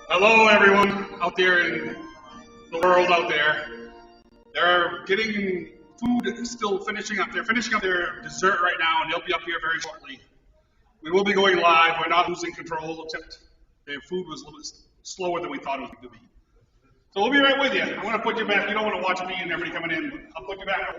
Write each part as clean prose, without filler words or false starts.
Hello, everyone out there in the world out there. They're getting food, still finishing up. They're finishing up their dessert right now, and they'll be up here very shortly. We will be going live. We're not losing control, except their food was a little bit slower than we thought it was going to be. So we'll be right with you. I'm going to put you back. You don't want to watch me and everybody coming in. I'll put you back.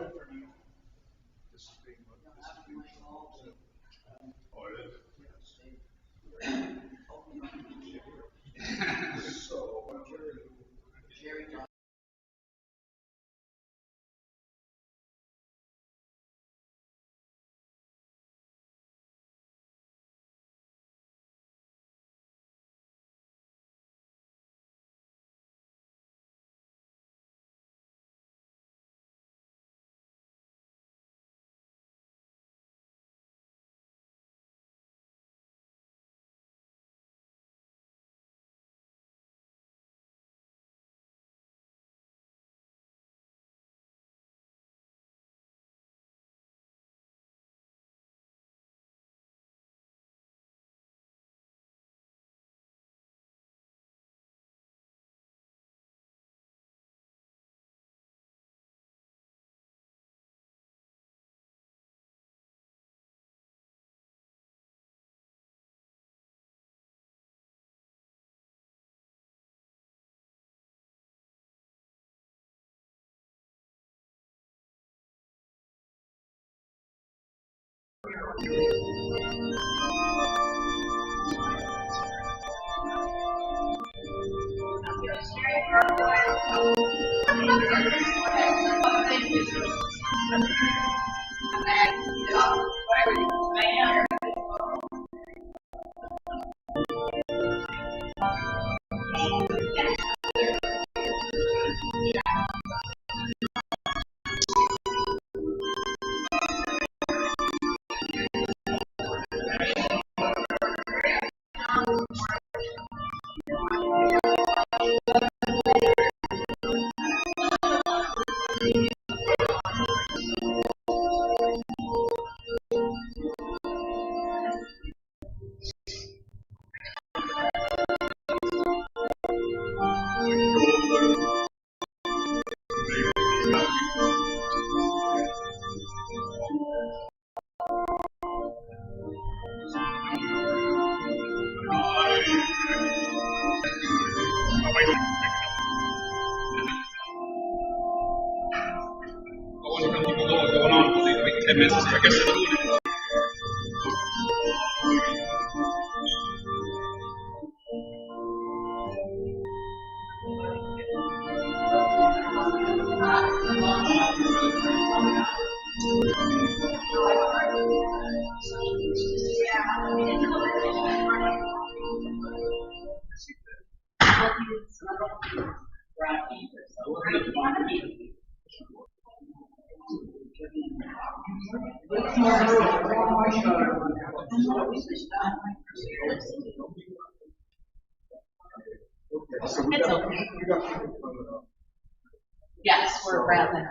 Yes, we're wrapping.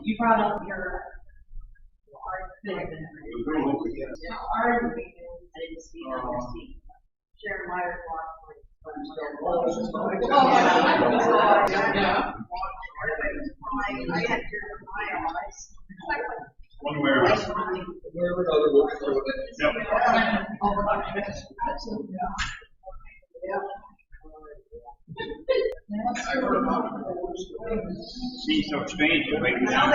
You brought up your art. I didn't see it on your seat. Sharon Myers walked. I had my eyes. One way or another. See so strange right now.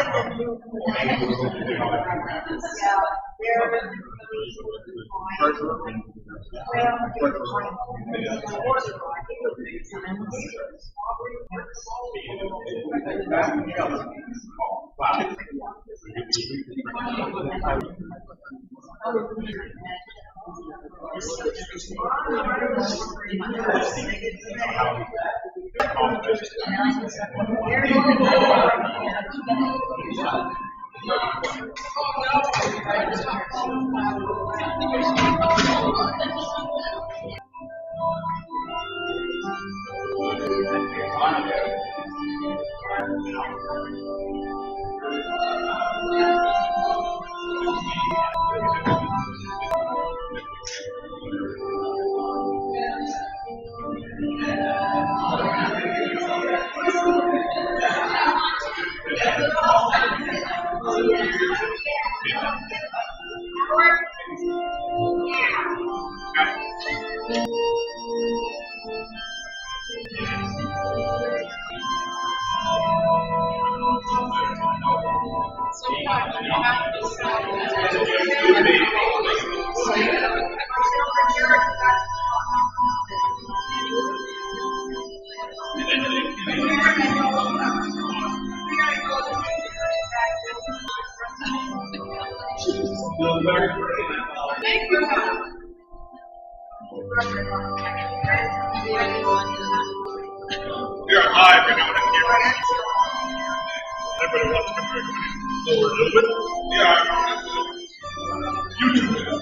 You're live, you know what I mean? Everybody wants to come lower a little bit. Yeah. YouTube.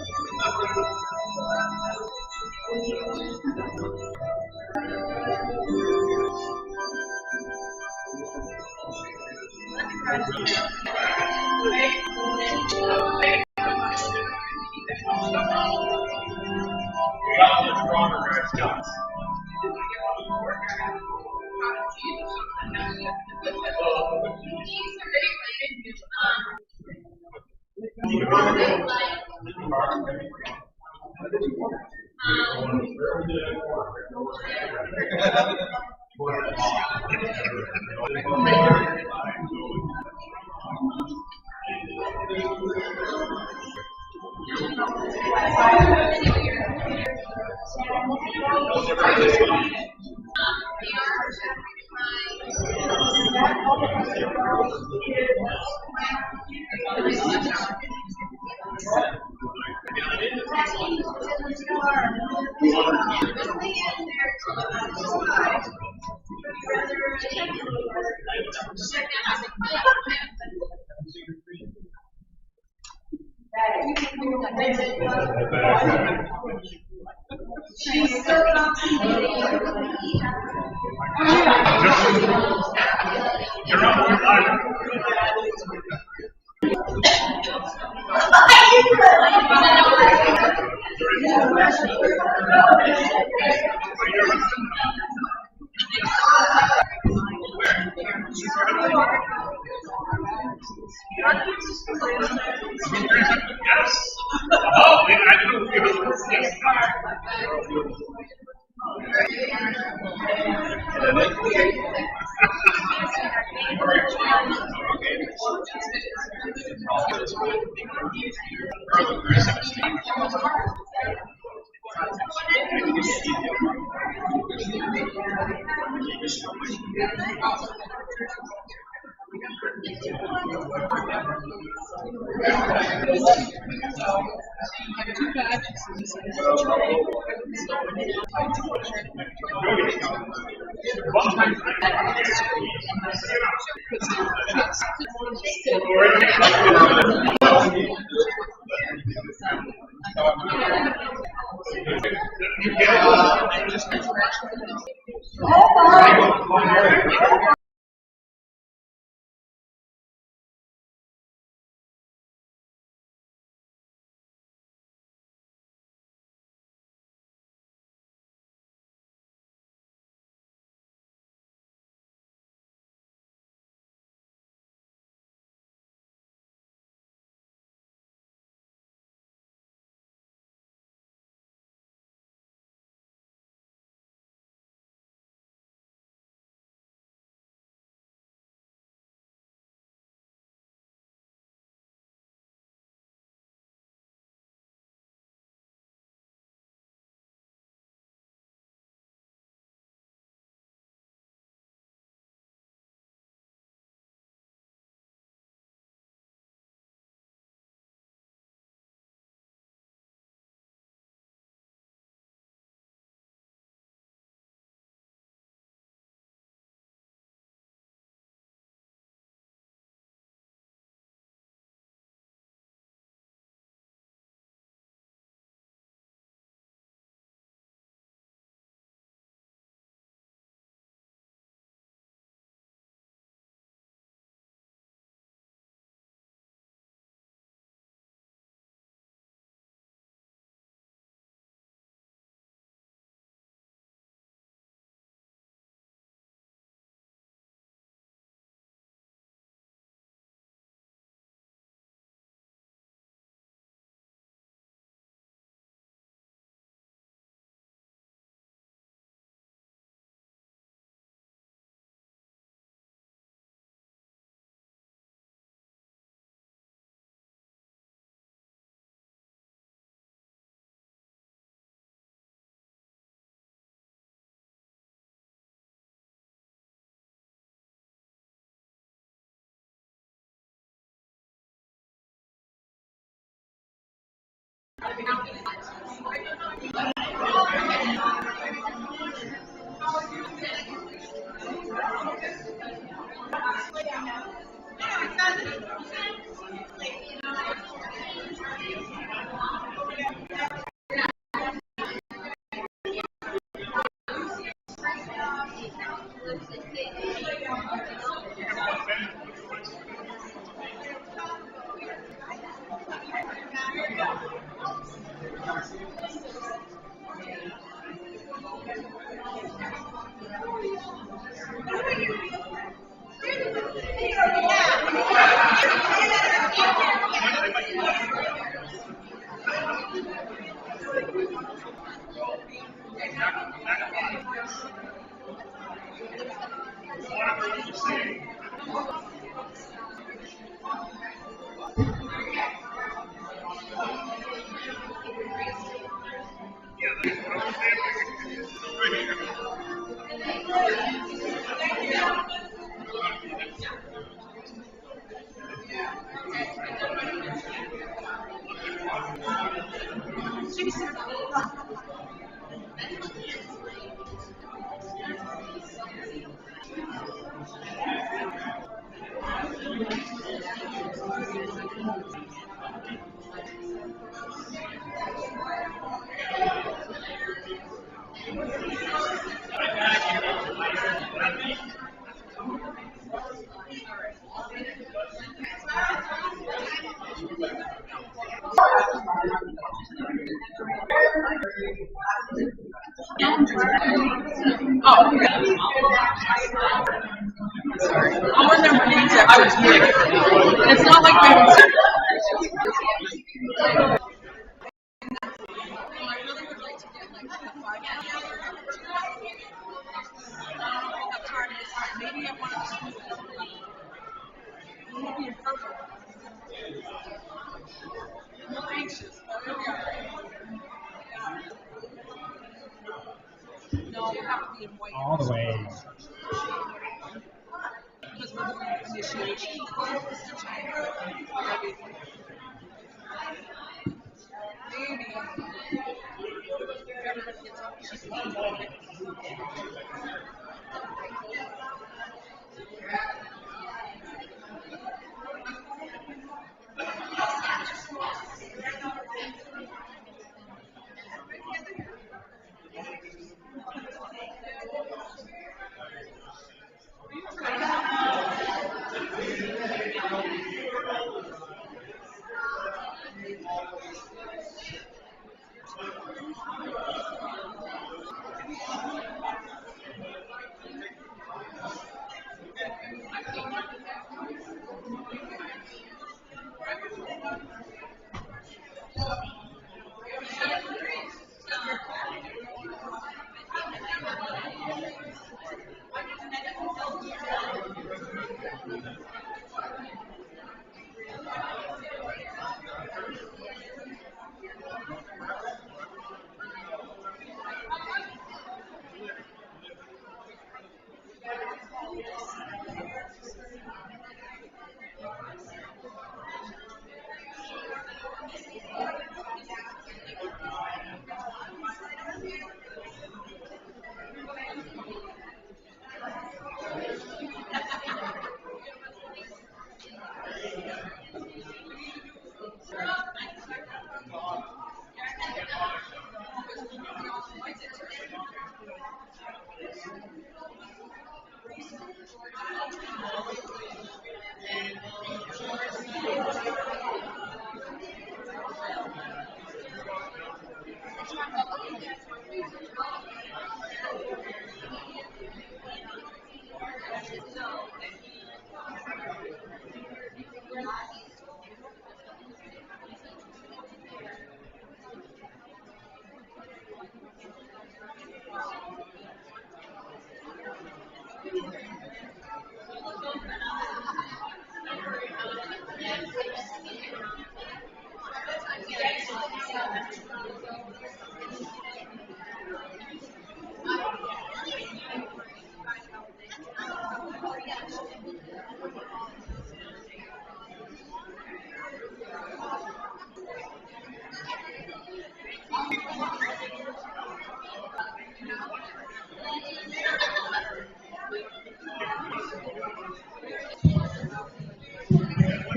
You're on live. Yes. Oh, I know. Yes. It's not like we would all the way.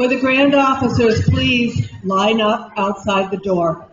Will the grand officers please line up outside the door?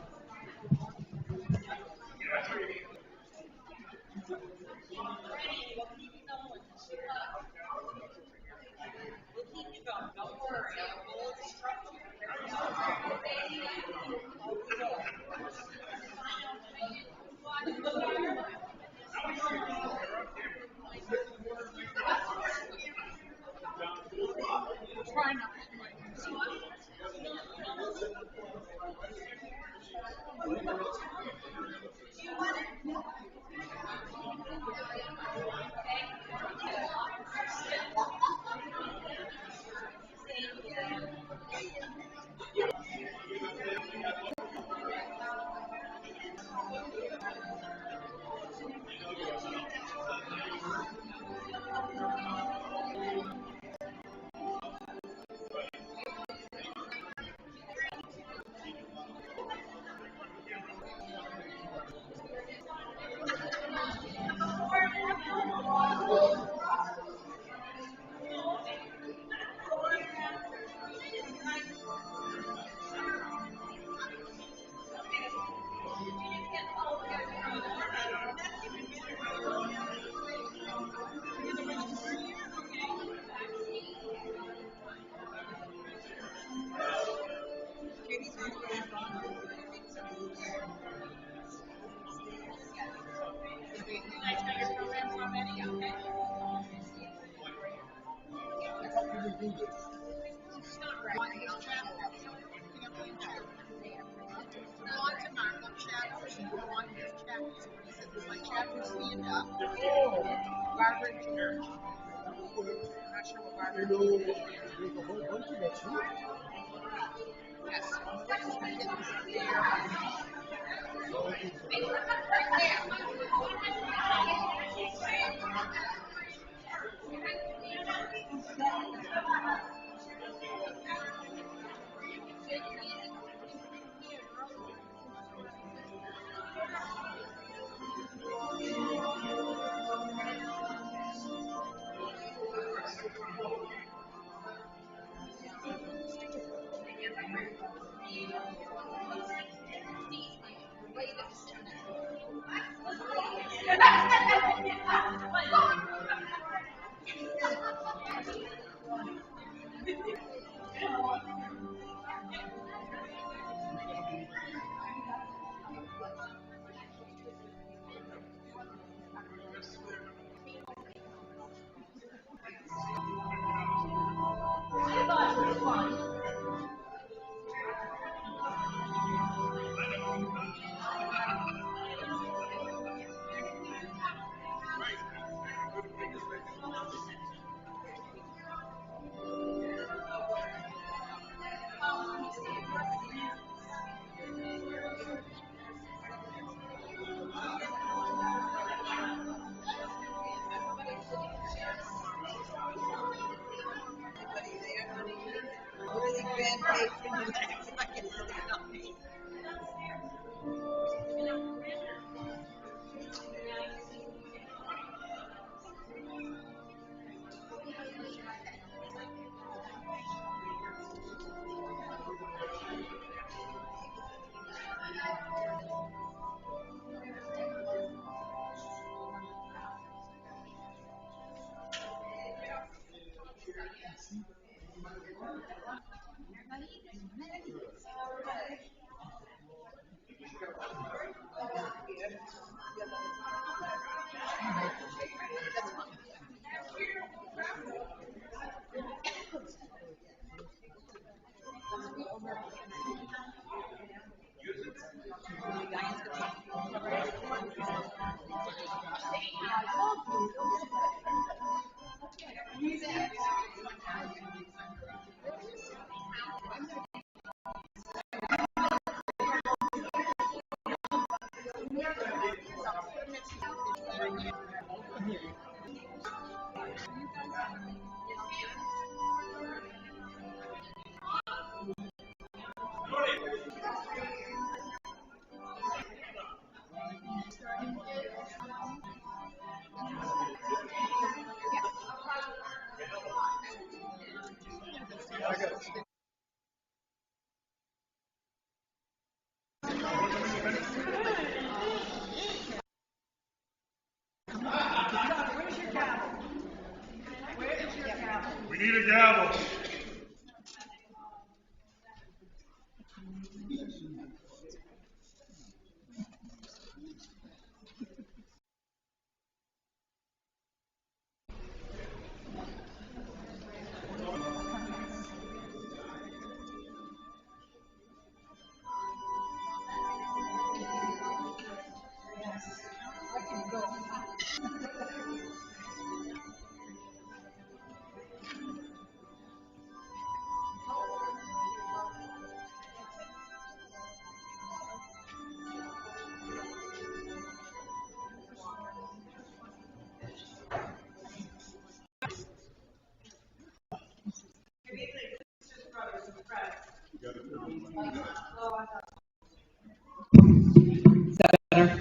Is that better?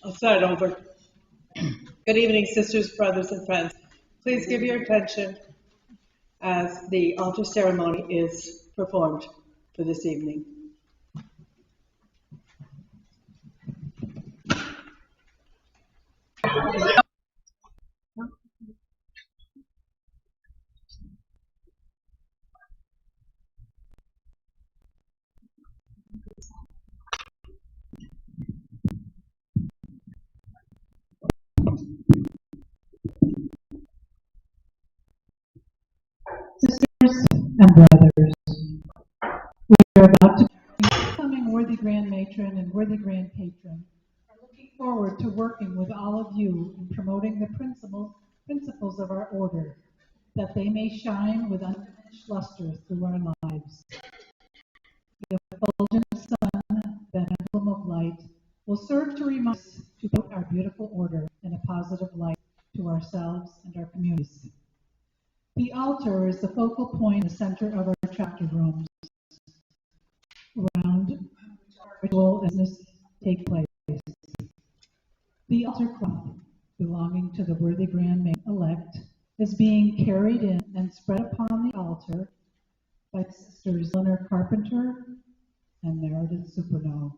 I'll start over. Good evening, sisters, brothers, and friends. Please give your attention as the altar ceremony is performed for this evening. Sisters and brothers, we are about to becoming worthy Grand Matron and worthy Grand Patron. Are looking forward to working with all of you in promoting the principles of our order, that they may shine with undiminished luster through our lives. The effulgent sun, that emblem of light, will serve to remind us to put our beautiful order in a positive light to ourselves and our communities. The altar is the focal point in the center of our chapter rooms, around which our ritual and business take place. The altar cloth, belonging to the worthy Grand Matron-elect, is being carried in and spread upon the altar by Sisters Eleanor Carpenter and Meredith Superno.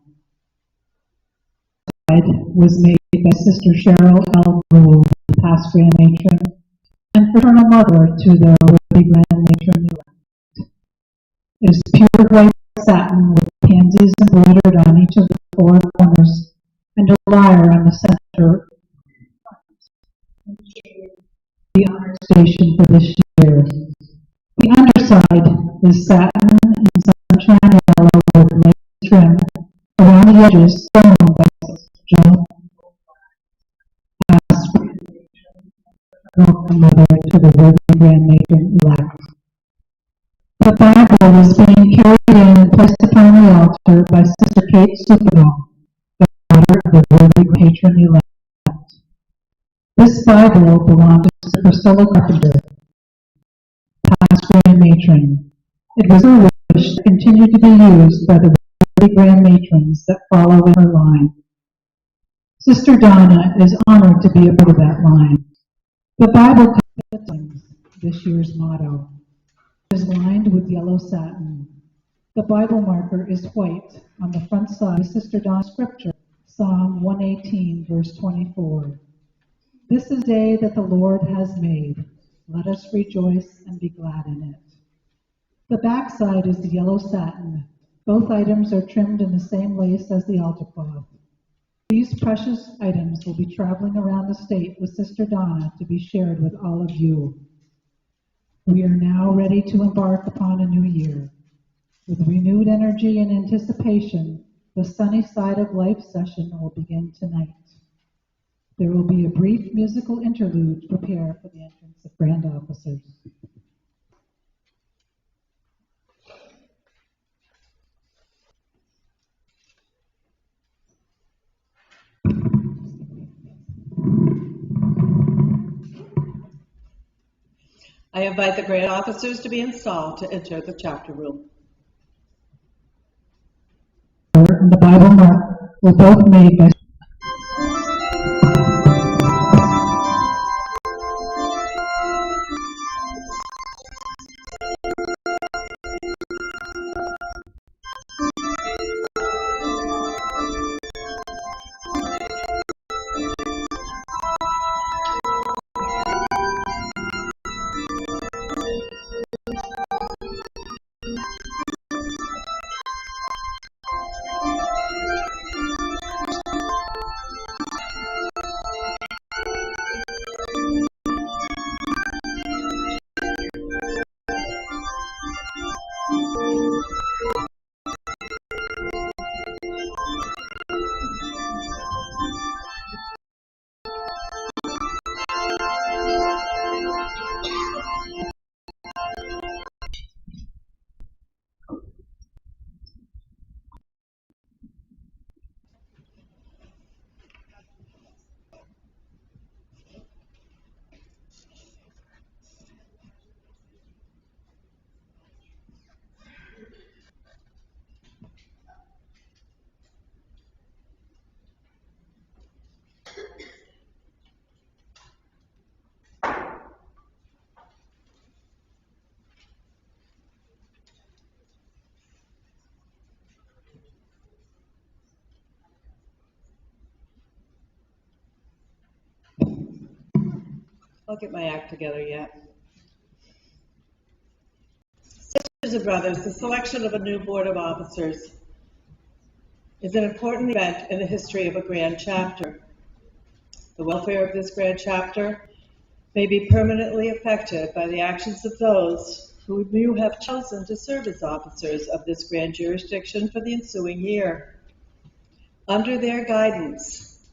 The bride was made by Sister Cheryl L. Gould, past Grand Matron, and fraternal mother to the worthy Grand Matron-elect. It is pure white satin with pansies embroidered on each of the four corners and a lyre on the center. The honor station for this year. The underside is satin and sunshine yellow with lace trim around the edges, sewn by Jill. Welcome, Mother, to the worthy Grand Matron-elect. The Bible is being carried in and placed upon the altar by Sister Kate Supino, the daughter of the worthy Patron-elect. This Bible belonged to Sister Priscilla Carpenter, past Grand Matron. It was her wish to continue to be used by the worthy Grand Matrons that follow in her line. Sister Donna is honored to be a part of that line. The Bible contains this year's motto. It is lined with yellow satin. The Bible marker is white on the front side of Sister Donna's scripture, Psalm 118, verse 24. This is the day that the Lord has made. Let us rejoice and be glad in it. The back side is the yellow satin. Both items are trimmed in the same lace as the altar cloth. These precious items will be traveling around the state with Sister Donna to be shared with all of you. We are now ready to embark upon a new year. With renewed energy and anticipation, the Sunny Side of Life session will begin tonight. There will be a brief musical interlude to prepare for the entrance of Grand Officers. I invite the Grand Officers to be installed to enter the chapter room. And the Bible mark were both made by I'll get my act together yet. Sisters and brothers, the selection of a new board of officers is an important event in the history of a grand chapter. The welfare of this grand chapter may be permanently affected by the actions of those who you have chosen to serve as officers of this grand jurisdiction for the ensuing year. Under their guidance,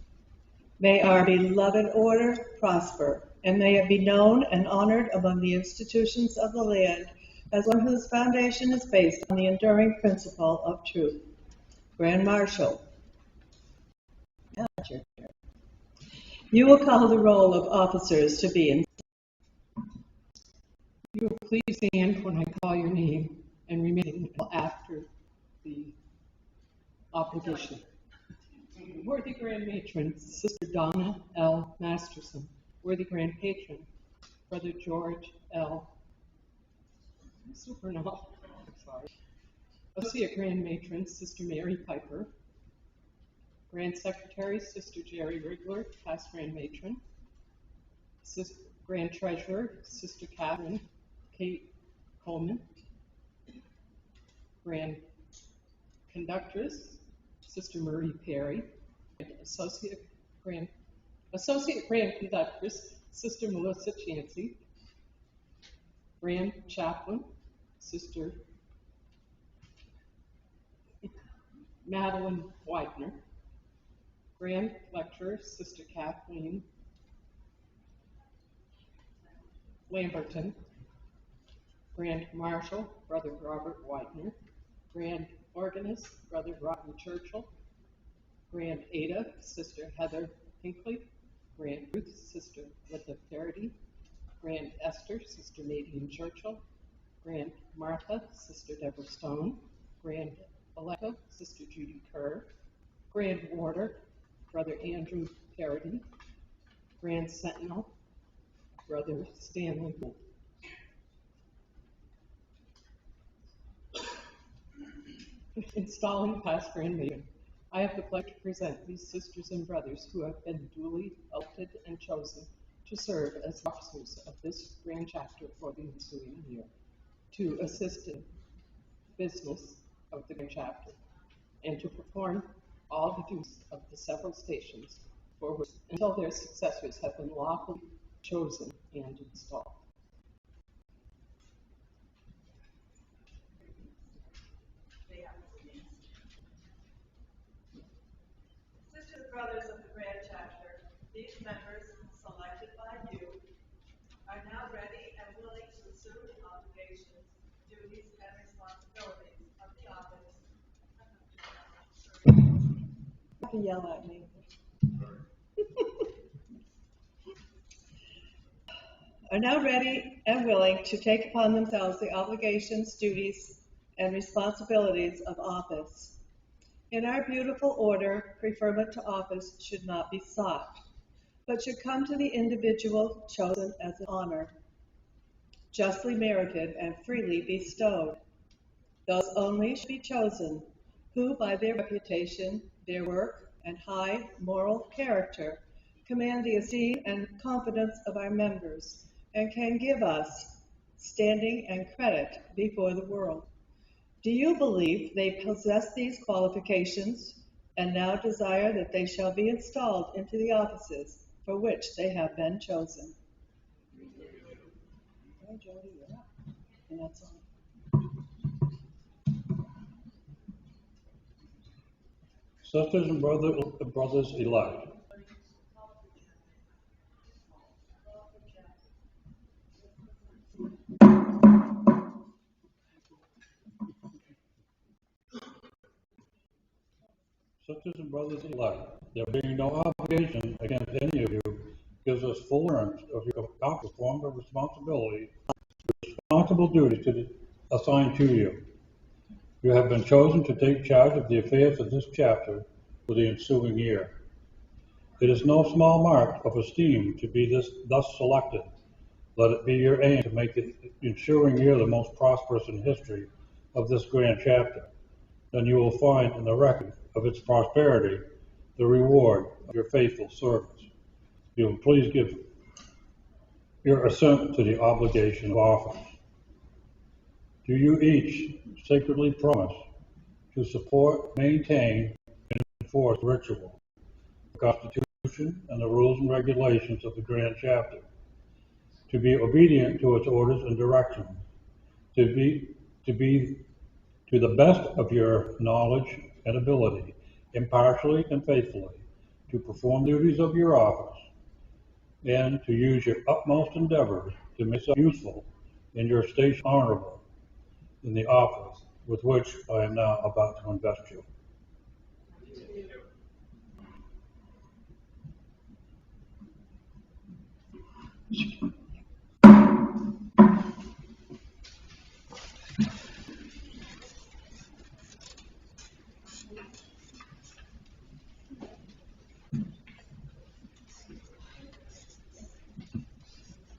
may our beloved order prosper, and may it be known and honored among the institutions of the land as one whose foundation is based on the enduring principle of truth. Grand Marshal, you will call the roll of officers to be in. You will please stand when I call your name and remain until after the obligation. Worthy Grand Matron, Sister Donna L. Masterson. Worthy Grand Patron, Brother George L. Supernal. Associate Grand Matron, Sister Mary Piper. Grand Secretary, Sister Jerry Rigler, past Grand Matron. Grand Treasurer, Sister Catherine Kate Coleman. Grand Conductress, Sister Marie Perry. Associate Grand Conductress, Sister Melissa Chancey. Grand Chaplain, Sister Madeline Widener. Grand Lecturer, Sister Kathleen Lamberton. Grand Marshal, Brother Robert Widener. Grand Organist, Brother Rodney Churchill. Grand Ada, Sister Heather Pinkley. Grand Ruth, Sister Linda Faraday. Grand Esther, Sister Nadine Churchill. Grand Martha, Sister Deborah Stone. Grand Electa, Sister Judy Kerr. Grand Warder, Brother Andrew Parody. Grand Sentinel, Brother Stanley Gould. Installing past Grand Matron, I have the pleasure to present these sisters and brothers who have been duly elected and chosen to serve as officers of this grand chapter for the ensuing year, to assist in business of the grand chapter, and to perform all the duties of the several stations for which until their successors have been lawfully chosen and installed. Sisters and brothers of the grand chapter, these members selected by you are now ready and willing to assume the obligations, duties, and responsibilities of the office. You can yell at me. Are now ready and willing to take upon themselves the obligations, duties, and responsibilities of office. In our beautiful order, preferment to office should not be sought, but should come to the individual chosen as an honor, justly merited and freely bestowed. Those only should be chosen who, by their reputation, their work, and high moral character, command the esteem and confidence of our members, and can give us standing and credit before the world. Do you believe they possess these qualifications, and now desire that they shall be installed into the offices for which they have been chosen? Okay, Jody, you're up. And that's all. Sisters and brothers elect. Sisters and brothers elect, there being no obligation against any of you, gives us full assurance of your performing the responsible duty assigned to you. You have been chosen to take charge of the affairs of this chapter for the ensuing year. It is no small mark of esteem to be thus selected. Let it be your aim to make the ensuing year the most prosperous in history of this grand chapter. Then you will find in the record of its prosperity the reward of your faithful service. You will please give your assent to the obligation of office? Do you each sacredly promise to support, maintain, and enforce ritual, the Constitution, and the rules and regulations of the Grand Chapter, to be obedient to its orders and directions, to be to the best of your knowledge and ability, impartially and faithfully, to perform the duties of your office, and to use your utmost endeavors to make yourself useful in your station honorable in the office with which I am now about to invest you.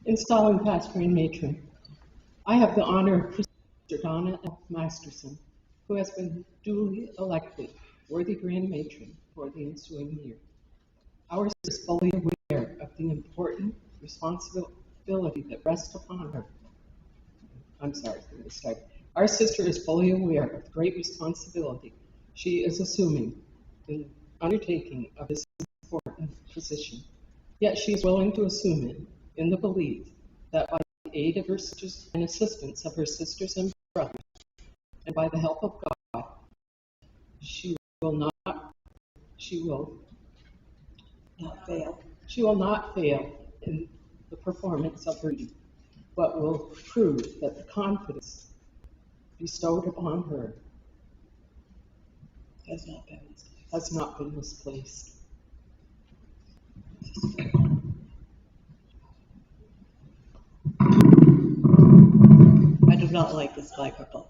Installing past Grand Matron. I have the honor of Sister Donna F. Masterson, who has been duly elected worthy Grand Matron for the ensuing year. Our sister is fully aware of the important responsibility that rests upon her. Our sister is fully aware of the great responsibility she is assuming in undertaking of this important position. Yet she is willing to assume it in the belief that by the aid of her sisters and assistance of her sisters and brothers, and by the help of God, she will not fail. She will not fail in the performance of her duty, but will prove that the confidence bestowed upon her has not been misplaced. I do not like this microphone.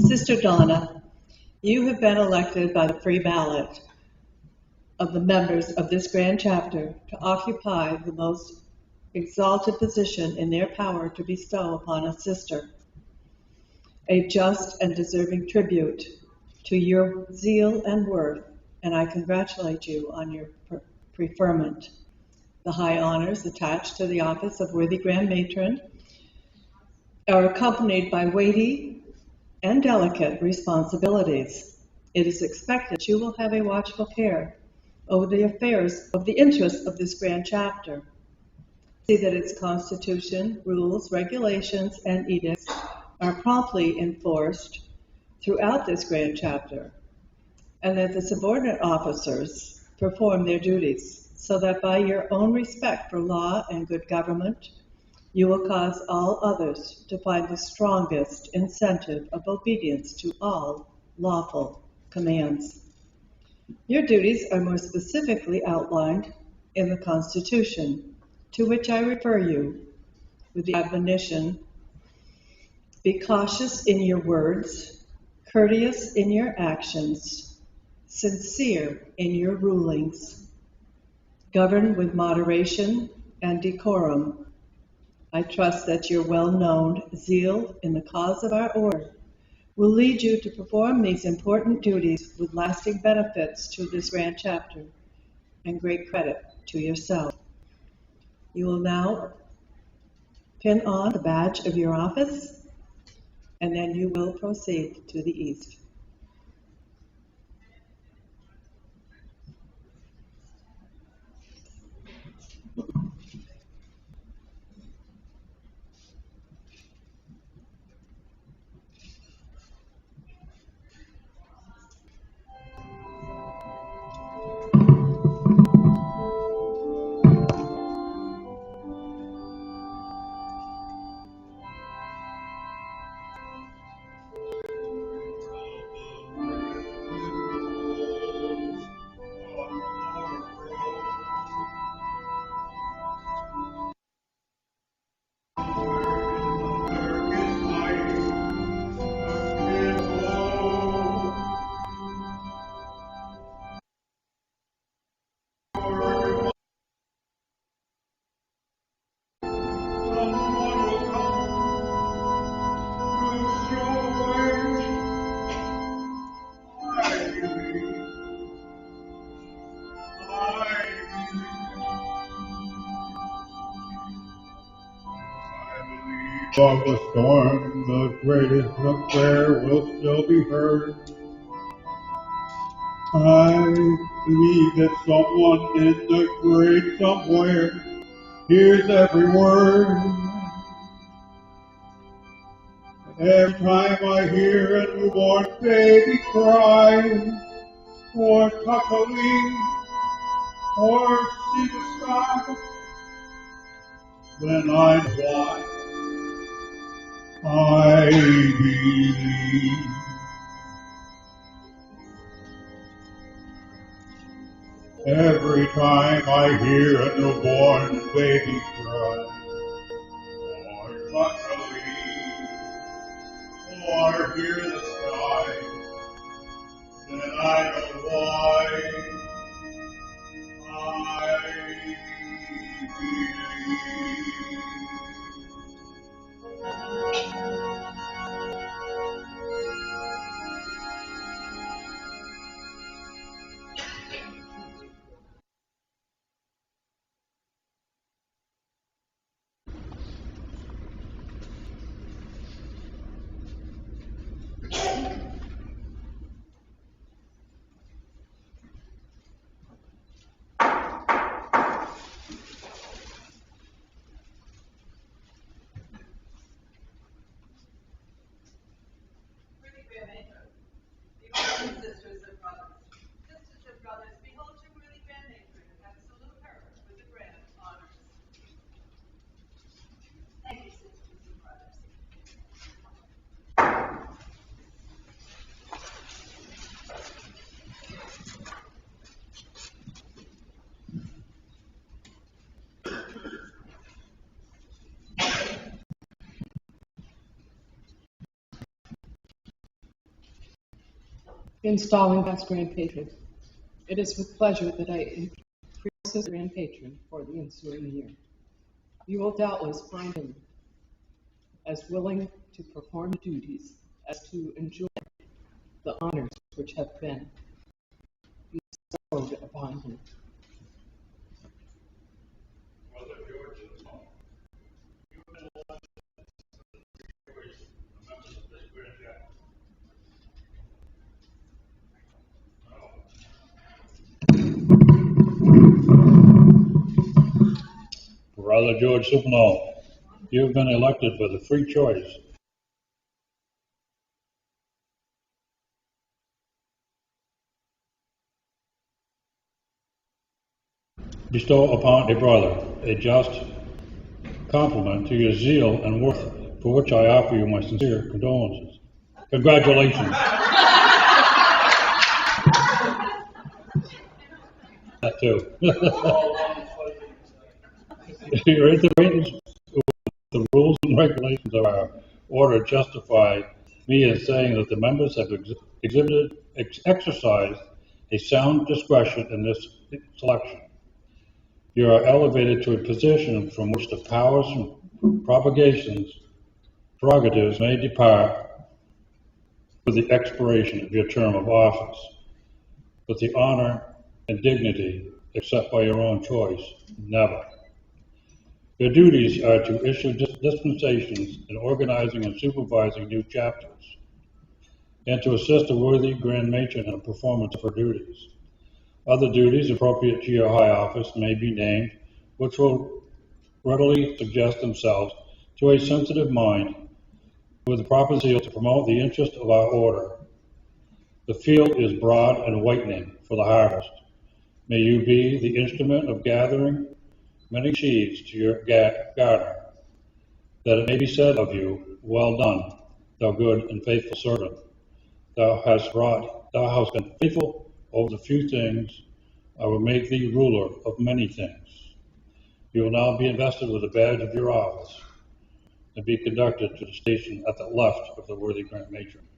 Sister Donna, you have been elected by the free ballot of the members of this Grand Chapter to occupy the most exalted position in their power to bestow upon a sister. A just and deserving tribute to your zeal and worth, and I congratulate you on your preferment. The high honors attached to the office of worthy Grand Matron are accompanied by weighty and delicate responsibilities. It is expected that you will have a watchful care over the affairs of the interests of this Grand Chapter. See that its constitution, rules, regulations, and edicts are promptly enforced throughout this Grand Chapter, and that the subordinate officers perform their duties, so that by your own respect for law and good government, you will cause all others to find the strongest incentive of obedience to all lawful commands. Your duties are more specifically outlined in the Constitution, to which I refer you with the admonition: be cautious in your words, courteous in your actions, sincere in your rulings. Govern with moderation and decorum. I trust that your well-known zeal in the cause of our order will lead you to perform these important duties with lasting benefits to this Grand Chapter and great credit to yourself. You will now pin on the badge of your office, and then you will proceed to the east. of the storm, the greatest of prayer will still be heard. I believe that someone in the grave somewhere hears every word. Every time I hear a newborn baby cry, or touch a leaf, or see the sky, then I know why I believe. Every time I hear a newborn baby cry, or touch a leaf, or hear the sky, then I know why I believe. Sisters and brothers, behold your worthy grandmatron, and salute her with the grand honors. Thank you, sisters and brothers. Installing past Grand Patron. It is with pleasure that I introduce as Grand Patron for the ensuing year. You will doubtless find him as willing to perform duties as to enjoy the honors which have been bestowed upon him. Brother George Supano, you've been elected for the free choice. Bestow upon a brother a just compliment to your zeal and worth, for which I offer you my sincere condolences. Congratulations. That too. Your interference with the rules and regulations of our order justify me in saying that the members have exercised a sound discretion in this selection. You are elevated to a position from which the powers and prerogatives may depart with the expiration of your term of office, but the honor and dignity, except by your own choice, never. Your duties are to issue dispensations in organizing and supervising new chapters, and to assist a worthy Grand Matron in the performance of her duties. Other duties appropriate to your high office may be named, which will readily suggest themselves to a sensitive mind with the proper zeal to promote the interest of our order. The field is broad and whitening for the harvest. May you be the instrument of gathering many sheaves to your garner, that it may be said of you, well done, thou good and faithful servant. Thou hast been faithful over the few things. I will make thee ruler of many things. You will now be invested with the badge of your office and be conducted to the station at the left of the worthy Grand Matron.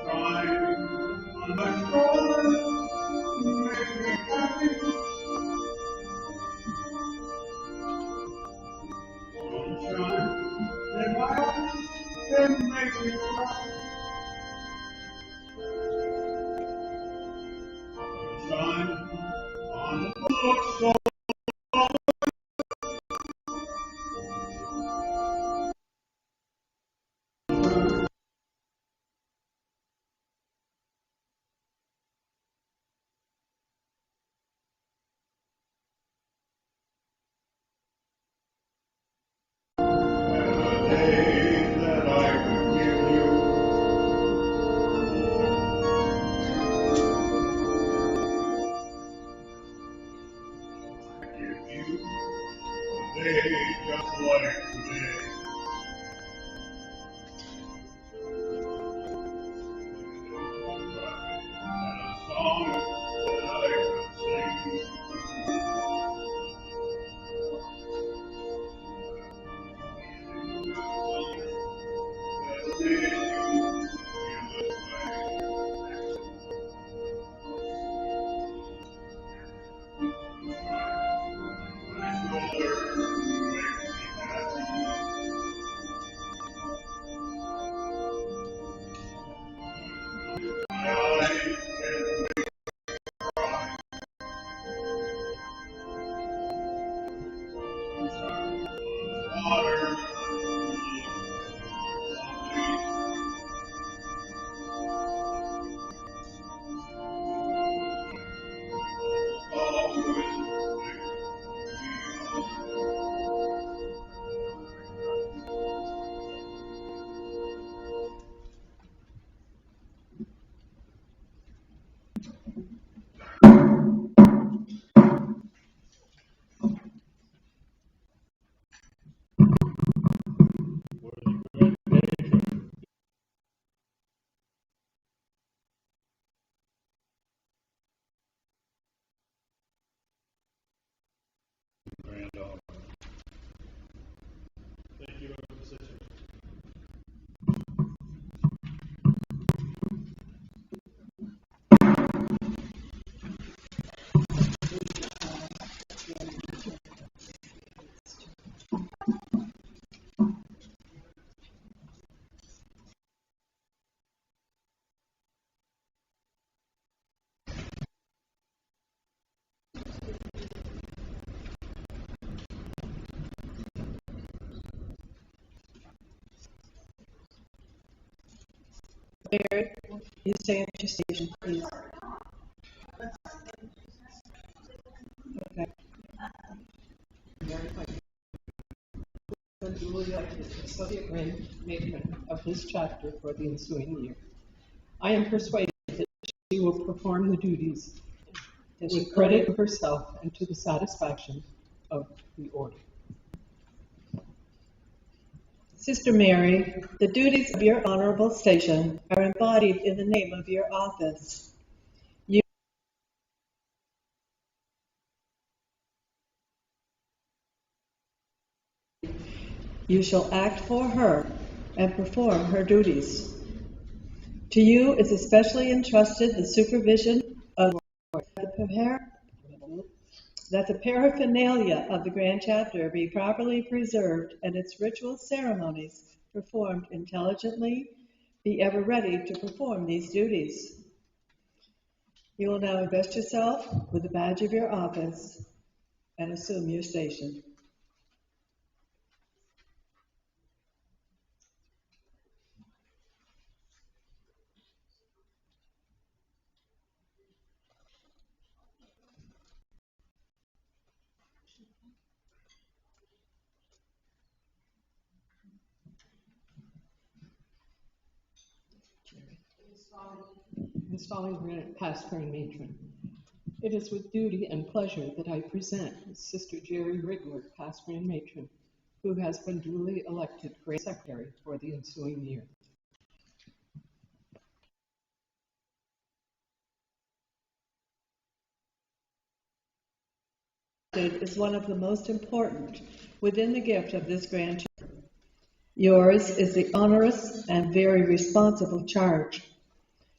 Shine on my shoulder, can make me cry. Shine on the book so that I could give you. I give you a day just like today. And a song that I could sing. That made you feel this way. My shoulder makes me happy. My eyes can make me cry. Water always makes me Granddaughter. Mary, you stay at your station, please. Okay. And duly elected Associate Grand Matron of this chapter for the ensuing year. I am persuaded that she will perform the duties with credit to herself and to the satisfaction of the order. Sister Mary, the duties of your honorable station are embodied in the name of your office. You shall act for her and perform her duties. To you is especially entrusted the supervision of that the paraphernalia of the Grand Chapter be properly preserved and its ritual ceremonies performed intelligently. Be ever ready to perform these duties. You will now invest yourself with the badge of your office and assume your station. Installing past Grand Matron. It is with duty and pleasure that I present Sister Jerry Rigler, past Grand Matron, who has been duly elected Grand Secretary for the ensuing year. Is one of the most important within the gift of this Grand Chapter. Yours is the onerous and very responsible charge,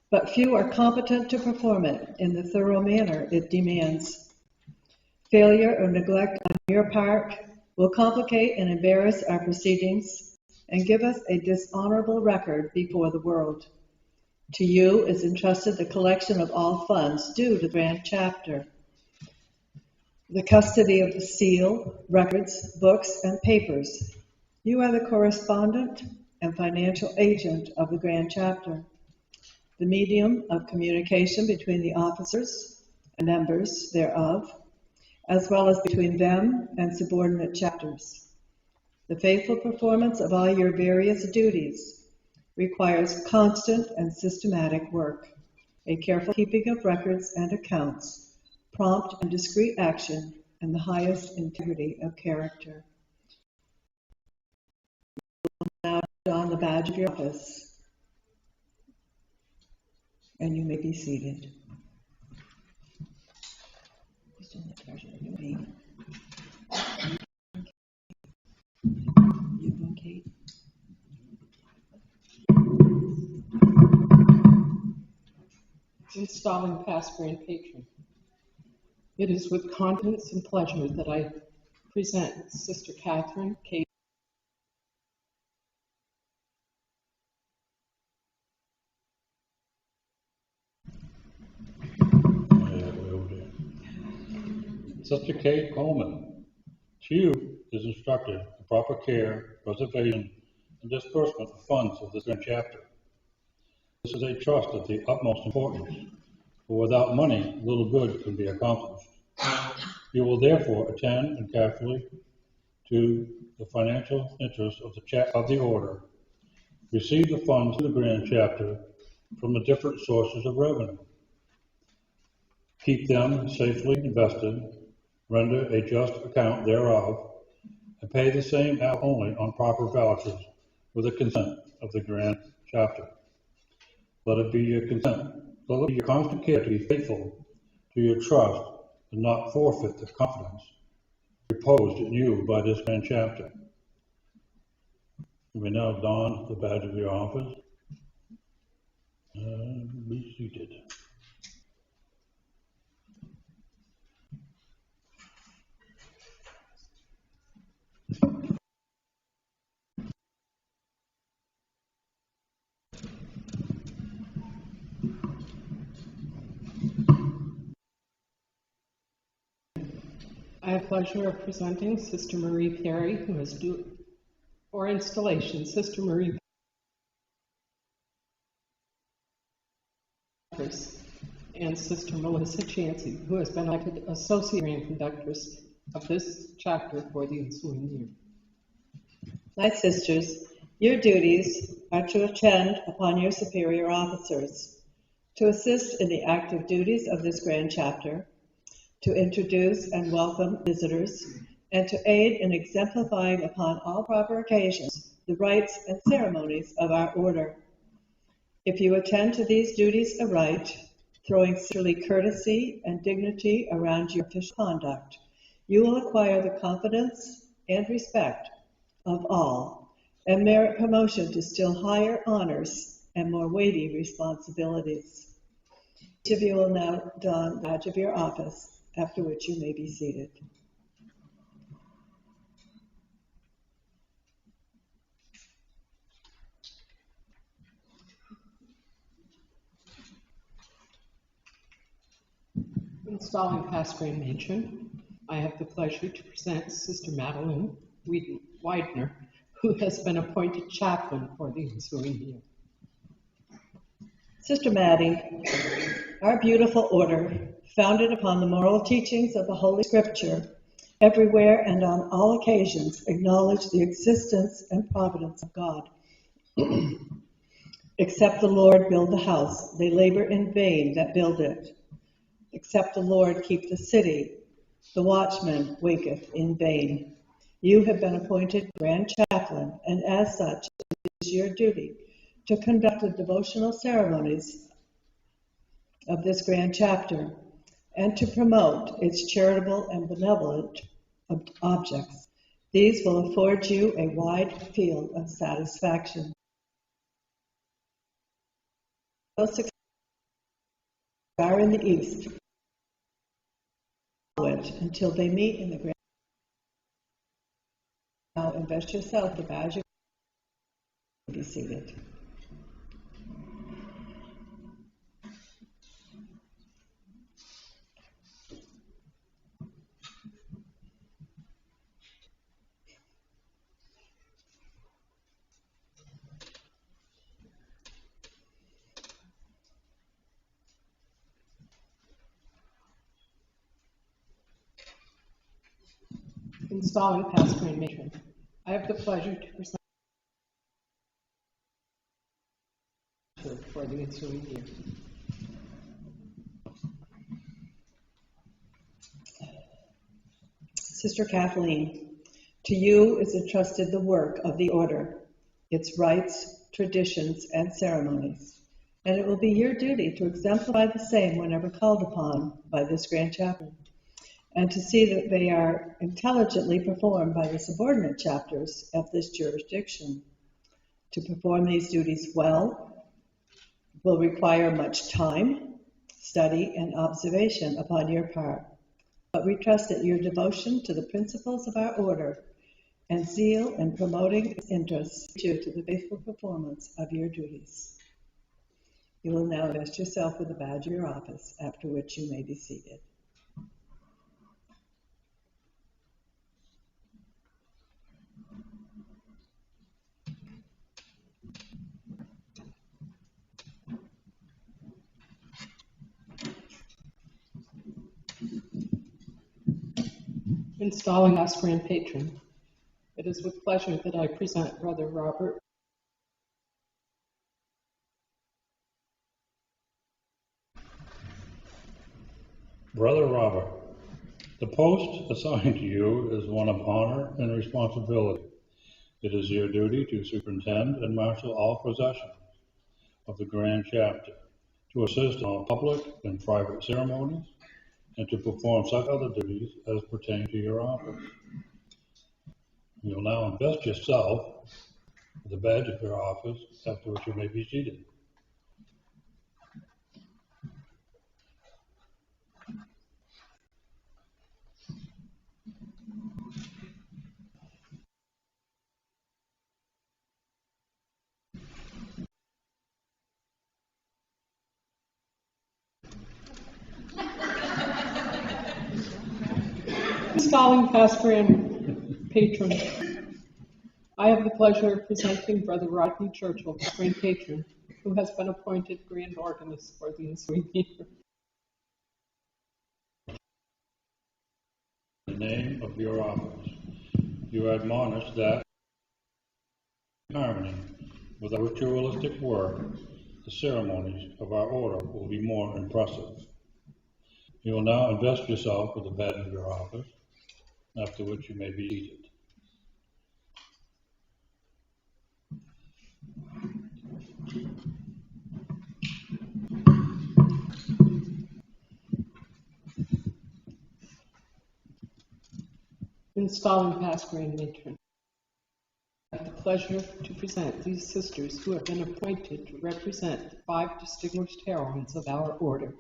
but few are competent to perform it in the thorough manner it demands. Failure or neglect on your part will complicate and embarrass our proceedings and give us a dishonorable record before the world. To you is entrusted the collection of all funds due to the Grand Chapter, the custody of the seal, records, books, and papers. You are the correspondent and financial agent of the Grand Chapter, the medium of communication between the officers and members thereof, as well as between them and subordinate chapters. The faithful performance of all your various duties requires constant and systematic work, a careful keeping of records and accounts, prompt and discreet action, and the highest integrity of character. Now don the badge of your office, and you may be seated. Installing past Grand Patron. It is with confidence and pleasure that I present Sister Catherine K. Sister Kate Coleman. To you is instructed the proper care, preservation, and disbursement of funds of this Grand Chapter. This is a trust of the utmost importance, for without money, little good can be accomplished. You will therefore attend and carefully to the financial interests of the order, receive the funds of the Grand Chapter from the different sources of revenue, keep them safely invested, render a just account thereof, and pay the same out only on proper vouchers with the consent of the Grand Chapter. Let it be your constant care to be faithful to your trust and not forfeit the confidence reposed in you by this Grand Chapter. You may now don the badge of your office and be seated. I have the pleasure of presenting Sister Marie Perry, who is due for installation. Sister Marie and Sister Melissa Chansey, who has been elected Associate Grand Conductress of this chapter for the ensuing year. My sisters, your duties are to attend upon your superior officers, to assist in the active duties of this Grand Chapter, to introduce and welcome visitors, and to aid in exemplifying upon all proper occasions the rites and ceremonies of our order. If you attend to these duties aright, throwing sisterly courtesy and dignity around your official conduct, you will acquire the confidence and respect of all, and merit promotion to still higher honors and more weighty responsibilities. Each of you will now don the badge of your office, after which you may be seated. Installing past Grand Matron, I have the pleasure to present Sister Madeline Widener, who has been appointed chaplain for the ensuing year. Sister Maddie, our beautiful order, founded upon the moral teachings of the Holy Scripture, everywhere and on all occasions acknowledge the existence and providence of God. Except the Lord build the house, they labor in vain that build it. Except the Lord keep the city, the watchman waketh in vain. You have been appointed Grand Chaplain, and as such, it is your duty to conduct the devotional ceremonies of this Grand Chapter and to promote its charitable and benevolent objects. These will afford you a wide field of satisfaction. Those are in the East until they meet in the Grand. Now invest yourself the badge of be seated. Installing pastor and matron. I have the pleasure to present for the ensuing year. Sister Kathleen, to you is entrusted the work of the order, its rites, traditions, and ceremonies, and it will be your duty to exemplify the same whenever called upon by this Grand Chapter, and to see that they are intelligently performed by the subordinate chapters of this jurisdiction. To perform these duties well will require much time, study, and observation upon your part, but we trust that your devotion to the principles of our order and zeal in promoting its interests lead you to the faithful performance of your duties. You will now invest yourself with the badge of your office, after which you may be seated. Installing us Grand Patron. It is with pleasure that I present Brother Robert Brother Robert, the post assigned to you is one of honor and responsibility. It is your duty to superintend and marshal all possessions of the Grand Chapter, to assist in all public and private ceremonies, and to perform such other duties as pertain to your office. You will now invest yourself with the badge of your office, after which you may be seated. Installing past Grand Patron. I have the pleasure of presenting Brother Rodney Churchill, Grand Patron, who has been appointed Grand Organist for the ensuing year. In the name of your office, you admonish that, in harmony with our ritualistic work, the ceremonies of our order will be more impressive. You will now invest yourself with the badge of your office, after which you may be seated. Installing past Grand Matron. I have the pleasure to present these sisters who have been appointed to represent the 5 distinguished heroines of our order.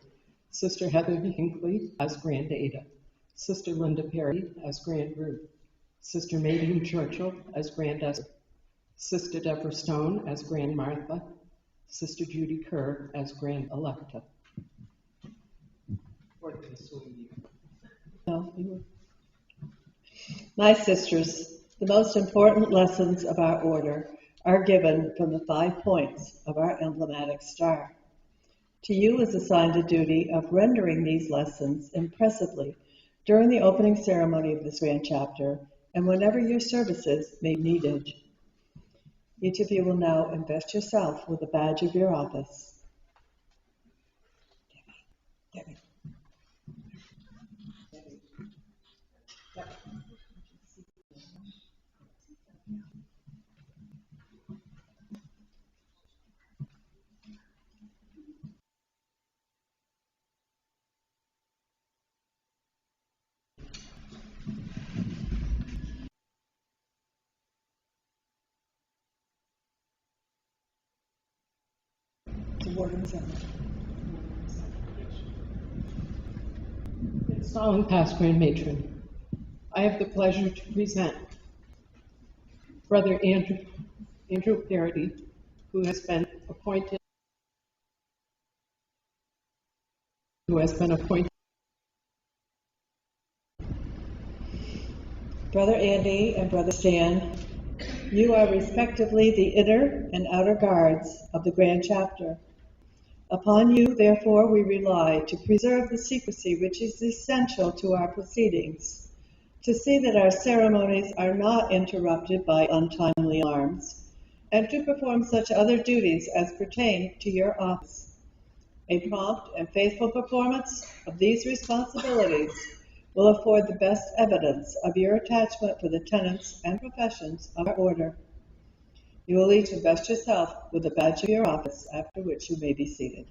Sister Heather Hinckley as Grand Ada, Sister Linda Perry as Grand Ruth, Sister Maydeen Churchill as Grand Esther, Sister Deborah Stone as Grand Martha, Sister Judy Kerr as Grand Electa. My sisters, the most important lessons of our order are given from the 5 points of our emblematic star. To you is assigned the duty of rendering these lessons impressively during the opening ceremony of this Grand Chapter and whenever your services may be needed. Each of you will now invest yourself with the badge of your office. Debbie. Installing past Grand Matron. I have the pleasure to present Brother Andrew Parody, who has been appointed Brother Andy and Brother Stan, you are respectively the inner and outer guards of the Grand Chapter. Upon you, therefore, we rely to preserve the secrecy which is essential to our proceedings, to see that our ceremonies are not interrupted by untimely alarms, and to perform such other duties as pertain to your office. A prompt and faithful performance of these responsibilities will afford the best evidence of your attachment for the tenets and professions of our order. You will each invest yourself with the badge of your office, after which you may be seated.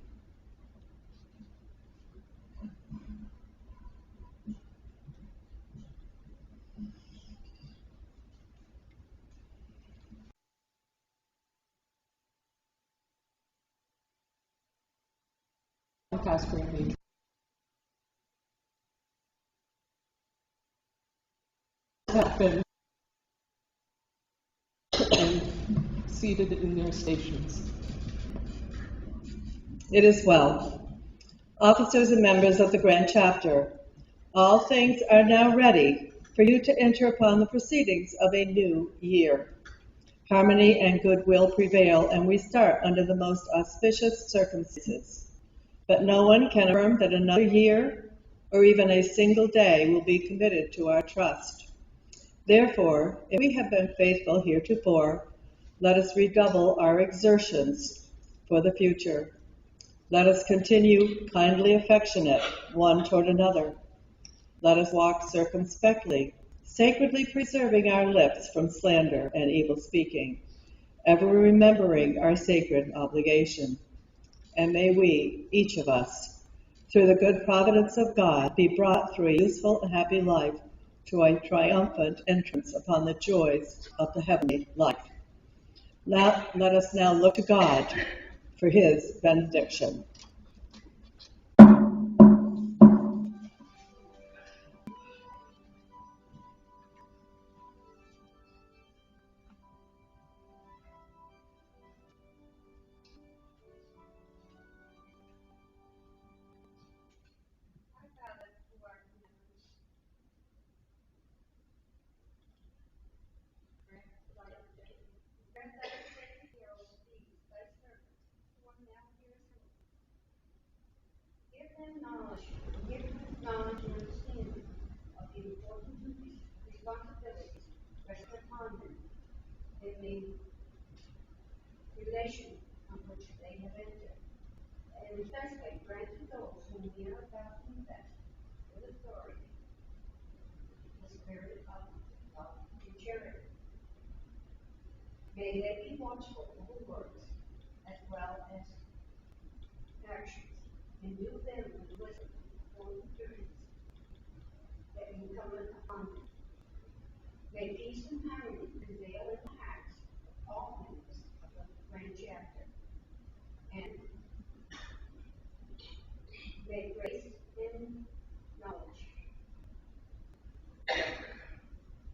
past Grand Matron. Have been and seated in their stations. It is well. Officers and members of the Grand Chapter, all things are now ready for you to enter upon the proceedings of a new year. Harmony and goodwill prevail, and we start under the most auspicious circumstances. But no one can affirm that another year or even a single day will be committed to our trust. Therefore, if we have been faithful heretofore, let us redouble our exertions for the future. Let us continue kindly affectionate one toward another. Let us walk circumspectly, sacredly preserving our lips from slander and evil speaking, ever remembering our sacred obligation. And may we, each of us, through the good providence of God, be brought through a useful and happy life to a triumphant entrance upon the joys of the heavenly life. Now, let us now look to God for his benediction. Give them knowledge and understanding of the important responsibilities resting upon them in the relation on which they have entered, and especially grant to those whom we are about to invest with authority the spirit of love and charity. May they be watchful over words as well as actions, and do them with wisdom for the duties that incumbent upon them. May peace and harmony prevail in the hearts of all members of the Grand Chapter, and may grace and knowledge.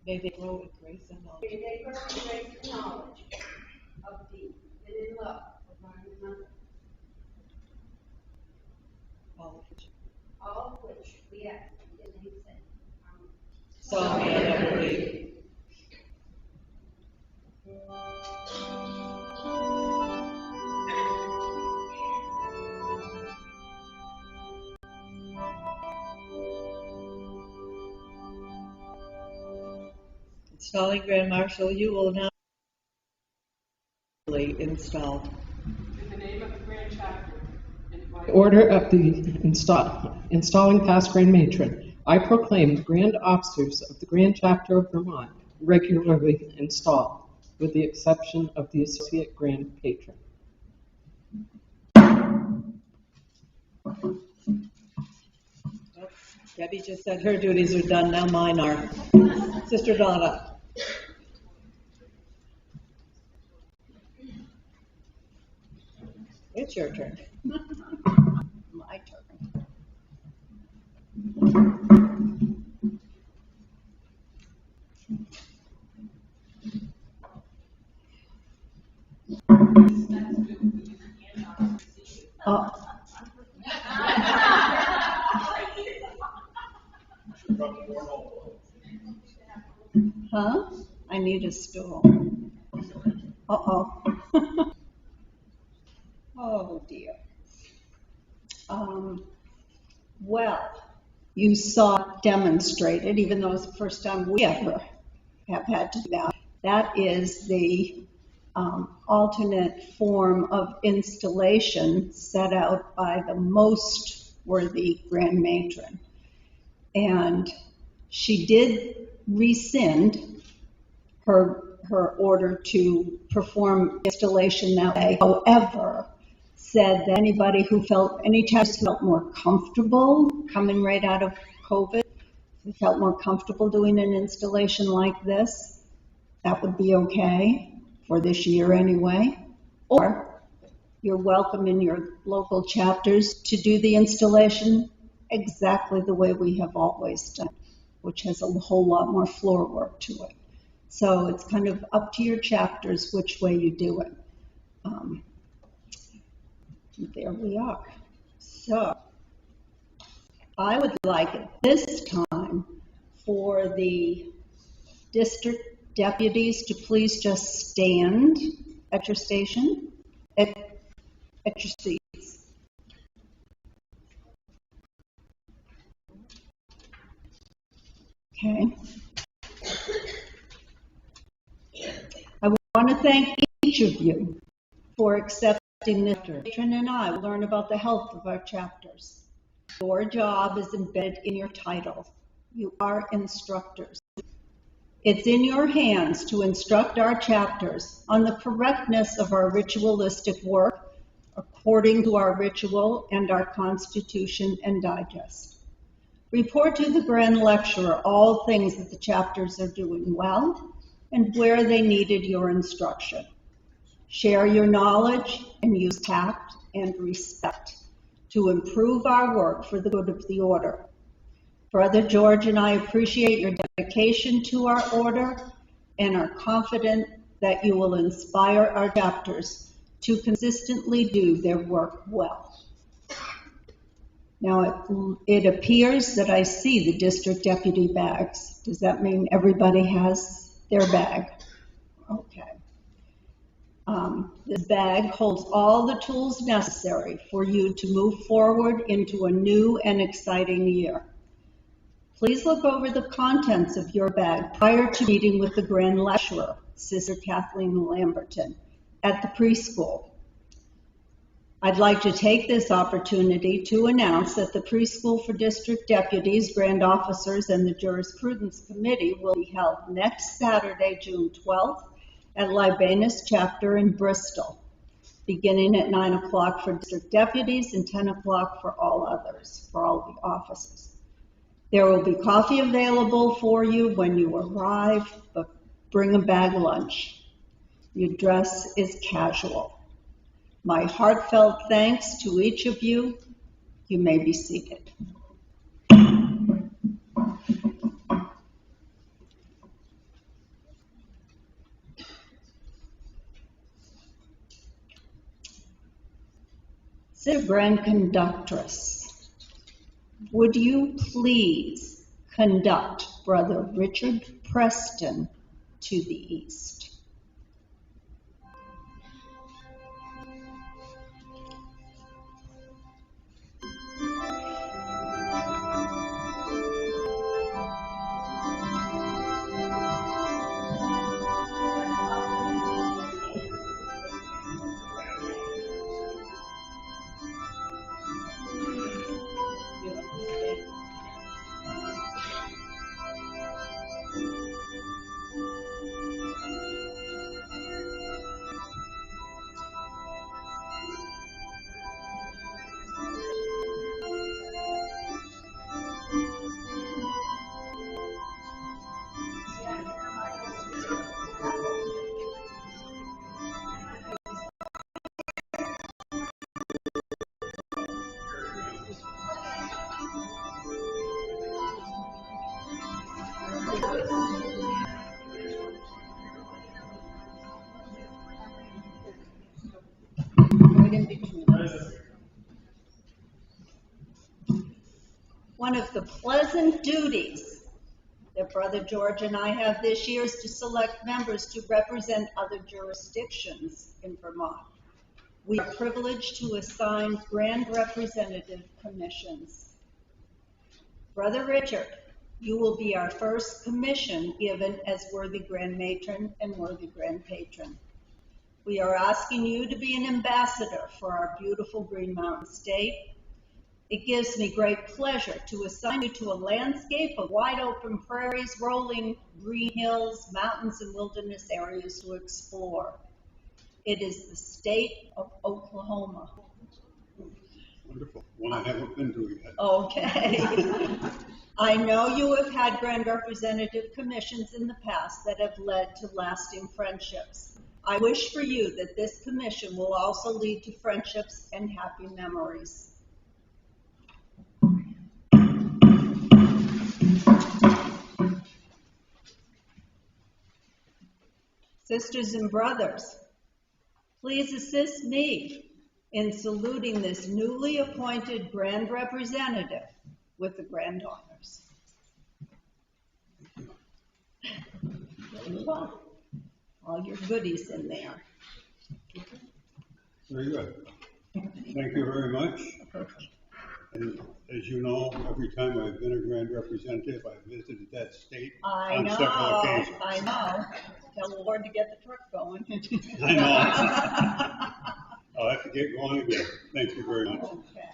May they grow in grace and knowledge. May they grow in grace and knowledge of thee, and in love of one another. All of which we ask in his name. Amen. So may it ever be. Installing Grand Marshal, you will now be installed. In the name of the Grand Chapter, and by order of the installing past Grand Matron, I proclaim the Grand Officers of the Grand Chapter of Vermont regularly installed, with the exception of the Associate Grand Patron. Debbie just said her duties are done, now mine are. Sister Donna. It's your turn. My turn. I need a stool. Uh-oh. Oh, dear. Well, you saw it demonstrated, even though it's the first time we ever have had to do that. That is the alternate form of installation set out by the most worthy Grand Matron. And she did rescind her order to perform installation that way. However, said that anybody who felt more comfortable coming right out of COVID, who felt more comfortable doing an installation like this, that would be okay for this year anyway. Or you're welcome in your local chapters to do the installation exactly the way we have always done, which has a whole lot more floor work to it. So it's kind of up to your chapters which way you do it. There we are. So I would like at this time for the district deputies to please just stand at your station, at your seats. Okay. I want to thank each of you for accepting this. Matron and I will learn about the health of our chapters. Your job is embedded in your title. You are instructors. It's in your hands to instruct our chapters on the correctness of our ritualistic work according to our ritual and our Constitution and Digest. Report to the Grand Lecturer all things that the chapters are doing well and where they needed your instruction. Share your knowledge and use tact and respect to improve our work for the good of the order. Brother George and I appreciate your dedication to our order and are confident that you will inspire our chapters to consistently do their work well. Now, it appears that I see the district deputy bags. Does that mean everybody has their bag? Okay. This bag holds all the tools necessary for you to move forward into a new and exciting year. Please look over the contents of your bag prior to meeting with the Grand Lecturer, Sister Kathleen Lamberton, at the preschool. I'd like to take this opportunity to announce that the Preschool for District Deputies, Grand Officers, and the Jurisprudence Committee will be held next Saturday, June 12th, at Libanus Chapter in Bristol, beginning at 9 o'clock for district deputies and 10 o'clock for all others, for all the offices. There will be coffee available for you when you arrive, but bring a bag lunch. Your dress is casual. My heartfelt thanks to each of you. You may be seated. Sister Grand Conductress, would you please conduct Brother Richard Preston to the east? One of the pleasant duties that What Brother George and I have this year is to select members to represent other jurisdictions in Vermont. We are privileged to assign Grand Representative commissions. Brother Richard, you will be our first commission given as worthy Grand Matron and worthy Grand Patron. We are asking you to be an ambassador for our beautiful Green Mountain State. It gives me great pleasure to assign you to a landscape of wide open prairies, rolling green hills, mountains, and wilderness areas to explore. It is the state of Oklahoma. Wonderful. One I haven't been to yet. Okay. I know you have had Grand Representative commissions in the past that have led to lasting friendships. I wish for you that this commission will also lead to friendships and happy memories. Sisters and brothers, please assist me in saluting this newly appointed Grand Representative with the grand honors. There you are. All your goodies in there. Very good. Thank you very much. And as you know, every time I've been a Grand Representative, I've visited that state on several occasions. I know. Tell the Lord to get the truck going. I know. I'll have to get going again. Thank you very much. Okay.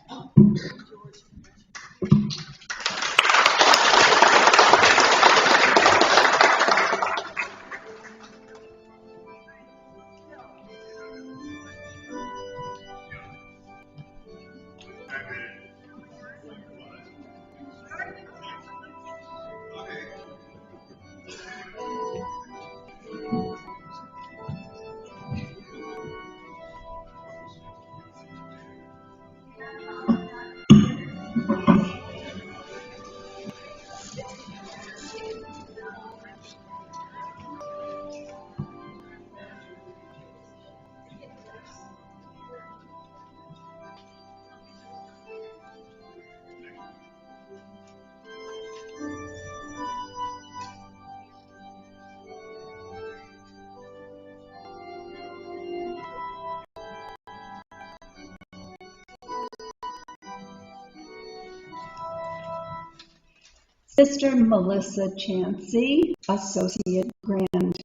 Sister Melissa Chansey, Associate Grand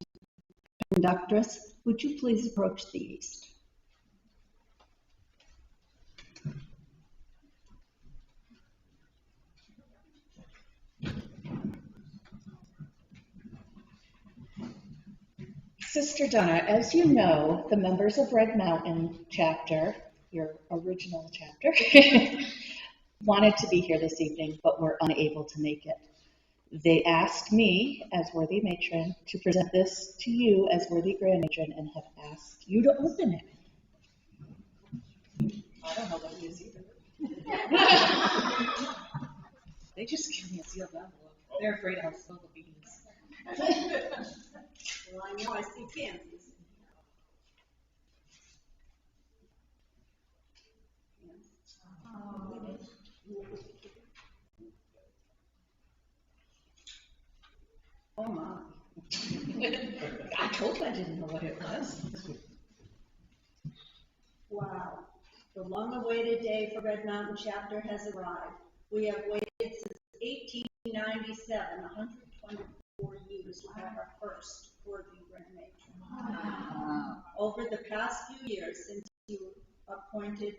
Conductress, would you please approach the east? Sister Donna, as you know, the members of Red Mountain chapter, your original chapter, wanted to be here this evening, but were unable to make it. They asked me, as worthy matron, to present this to you as worthy grand matron and have asked you to open it. I don't know what it is either. They just give me a sealed envelope. They're afraid I'll spill the beans. Well, I know I see pansies. Oh my. I told you I didn't know what it was. Wow. The long-awaited day for Red Mountain Chapter has arrived. We have waited since 1897, 124 years, to have our first worthy Grand Matron. Wow. Over the past few years, since you appointed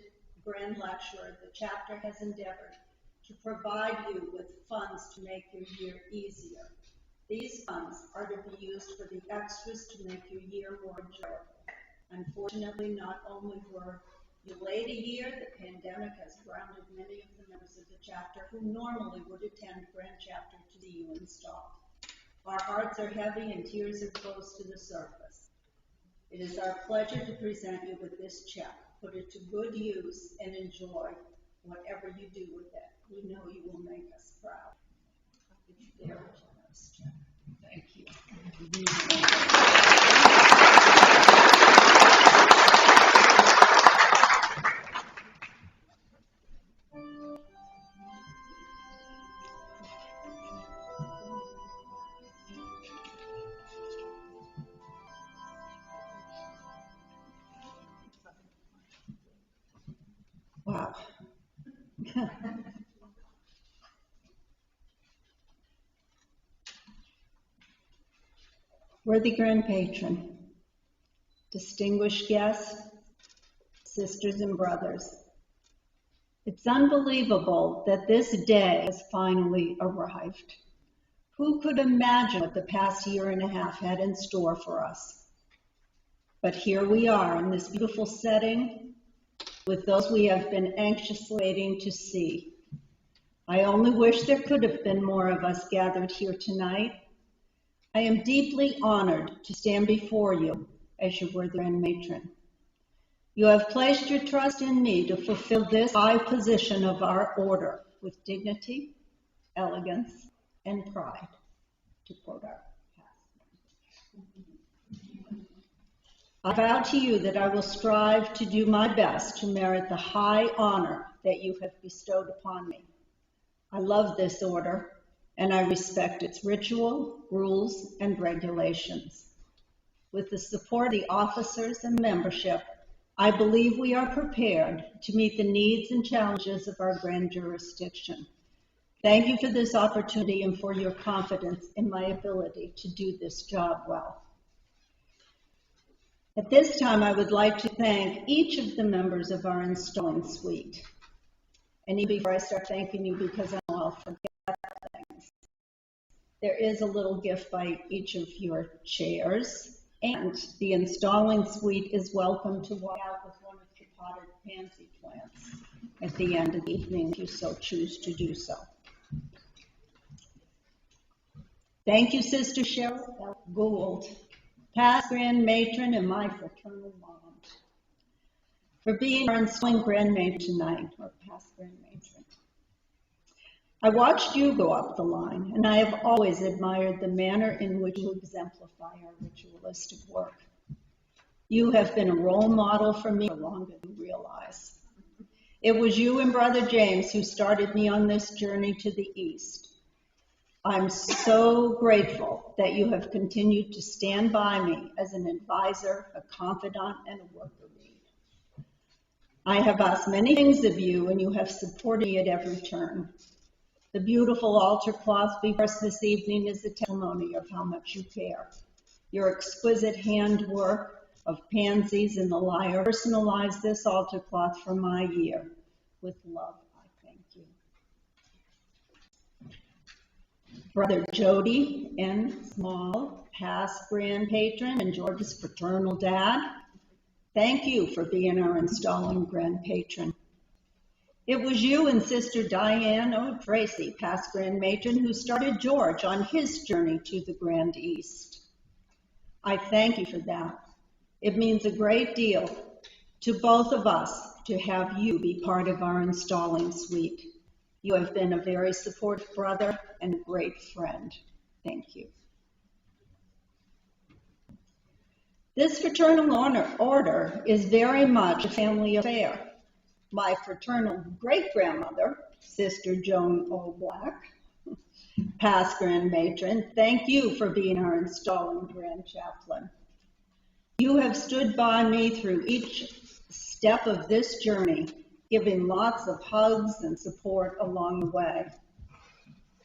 Grand Lecturer, the chapter has endeavored to provide you with funds to make your year easier. These funds are to be used for the extras to make your year more enjoyable. Unfortunately, not only were you late a year, the pandemic has grounded many of the members of the chapter who normally would attend Grand Chapter to see you installed. Our hearts are heavy and tears are close to the surface. It is our pleasure to present you with this check. Put it to good use and enjoy whatever you do with it. We know you will make us proud. It's very generous check. Thank you. Worthy Grand Patron, distinguished guests, sisters and brothers, it's unbelievable that this day has finally arrived. Who could imagine what the past year and a half had in store for us? But here we are in this beautiful setting with those we have been anxiously waiting to see. I only wish there could have been more of us gathered here tonight. I am deeply honored to stand before you as your worthy Grand Matron. You have placed your trust in me to fulfill this high position of our order with dignity, elegance, and pride, to quote our past. I vow to you that I will strive to do my best to merit the high honor that you have bestowed upon me. I love this order, and I respect its ritual, rules, and regulations. With the support of the officers and membership, I believe we are prepared to meet the needs and challenges of our grand jurisdiction. Thank you for this opportunity and for your confidence in my ability to do this job well. At this time, I would like to thank each of the members of our installing suite. And even before I start thanking you, because I know I'll forget things, there is a little gift by each of your chairs. And the installing suite is welcome to walk out with one of your potted pansy plants at the end of the evening if you so choose to do so. Thank you, Sister Cheryl L. Gould, past Grand Matron and my fraternal mom, for being our installing Grand Matron tonight, or past Grand Matron. I watched you go up the line, and I have always admired the manner in which you exemplify our ritualistic work. You have been a role model for me for longer than you realize. It was you and Brother James who started me on this journey to the East. I'm so grateful that you have continued to stand by me as an advisor, a confidant, and a worker bee. I have asked many things of you, and you have supported me at every turn. The beautiful altar cloth before us this evening is a testimony of how much you care. Your exquisite handwork of pansies and the lyre personalized this altar cloth for my year. With love, I thank you. Brother Jody N. Small, past Grand Patron and George's fraternal dad, thank you for being our installing Grand Patron. It was you and Sister Diane O. Tracy, past Grand Matron, who started George on his journey to the Grand East. I thank you for that. It means a great deal to both of us to have you be part of our installing suite. You have been a very supportive brother and a great friend. Thank you. This fraternal order is very much a family affair. My fraternal great-grandmother, Sister Joan O. Black, past Grand Matron, thank you for being our installing Grand Chaplain. You have stood by me through each step of this journey, giving lots of hugs and support along the way.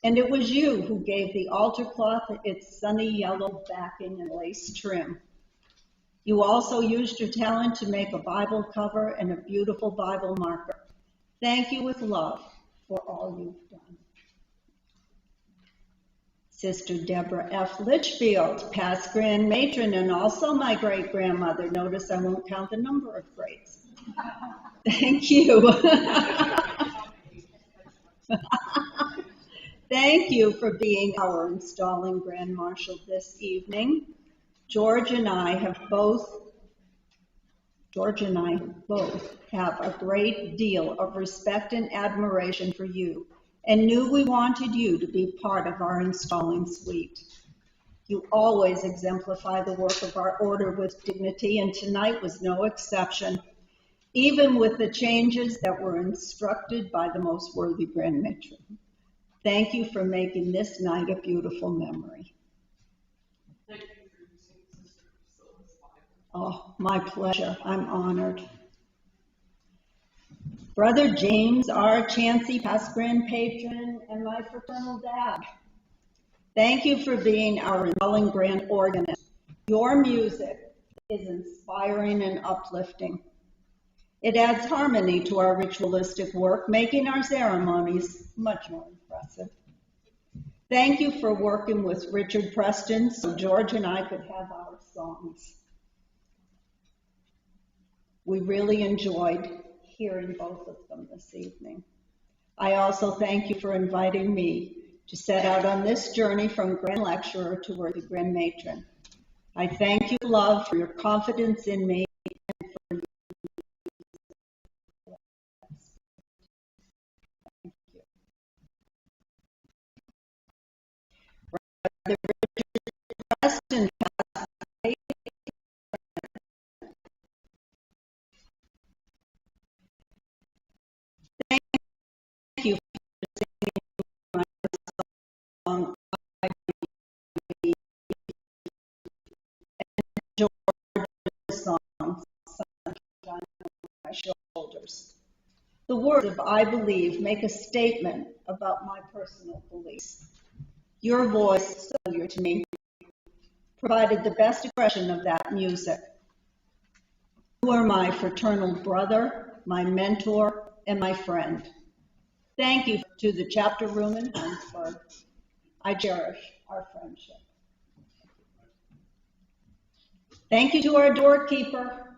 And it was you who gave the altar cloth its sunny yellow backing and lace trim. You also used your talent to make a Bible cover and a beautiful Bible marker. Thank you with love for all you've done. Sister Deborah F. Litchfield, past Grand Matron and also my great-grandmother. Notice I won't count the number of greats. Thank you. Thank you for being our installing Grand Marshal this evening. George and I both have a great deal of respect and admiration for you and knew we wanted you to be part of our installing suite. You always exemplify the work of our order with dignity, and tonight was no exception, even with the changes that were instructed by the most worthy Grand Matron. Thank you for making this night a beautiful memory. Thank you for using Sister Priscilla's Bible. Oh, my pleasure. I'm honored. Brother James R. Chansey, past grand patron, and my fraternal dad. Thank you for being our indwelling grand organist. Your music is inspiring and uplifting. It adds harmony to our ritualistic work, making our ceremonies much more impressive. Thank you for working with Richard Preston so George and I could have our songs. We really enjoyed hearing both of them this evening. I also thank you for inviting me to set out on this journey from Grand Lecturer to worthy Grand Matron. I thank you, love, for your confidence in me and for your Brother Richard Preston passed away. Thank you for singing my song, I Believe, and George's song, Sunshine on My Shoulders. The words of I Believe make a statement about my personal beliefs. Your voice, familiar to me, provided the best expression of that music. You are my fraternal brother, my mentor, and my friend. Thank you to the chapter room in Heinsberg. I cherish our friendship. Thank you to our doorkeeper,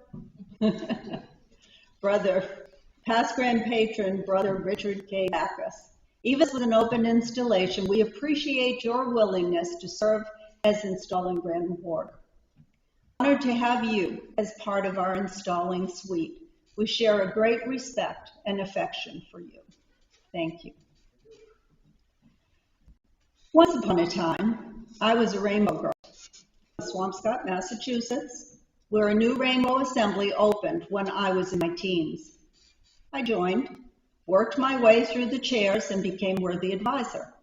past grand patron, Brother Richard K. Backus. Even with an open installation, we appreciate your willingness to serve as installing Grand Ward. Honored to have you as part of our installing suite. We share a great respect and affection for you. Thank you. Once upon a time, I was a rainbow girl in Swampscott, Massachusetts, where a new rainbow assembly opened when I was in my teens. I joined, worked my way through the chairs, and became worthy advisor.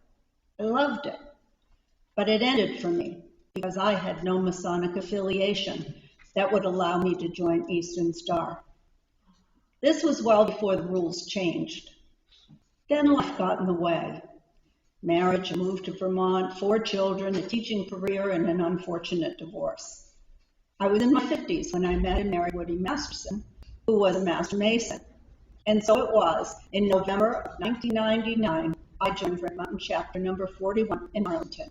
I loved it, but it ended for me because I had no Masonic affiliation that would allow me to join Eastern Star. This was well before the rules changed. Then life got in the way. Marriage, a move to Vermont, 4 children, a teaching career, and an unfortunate divorce. I was in my 50s when I met and married Woody Masterson, who was a Master Mason. And so it was, in November of 1999, I joined Red Mountain Chapter number 41 in Arlington.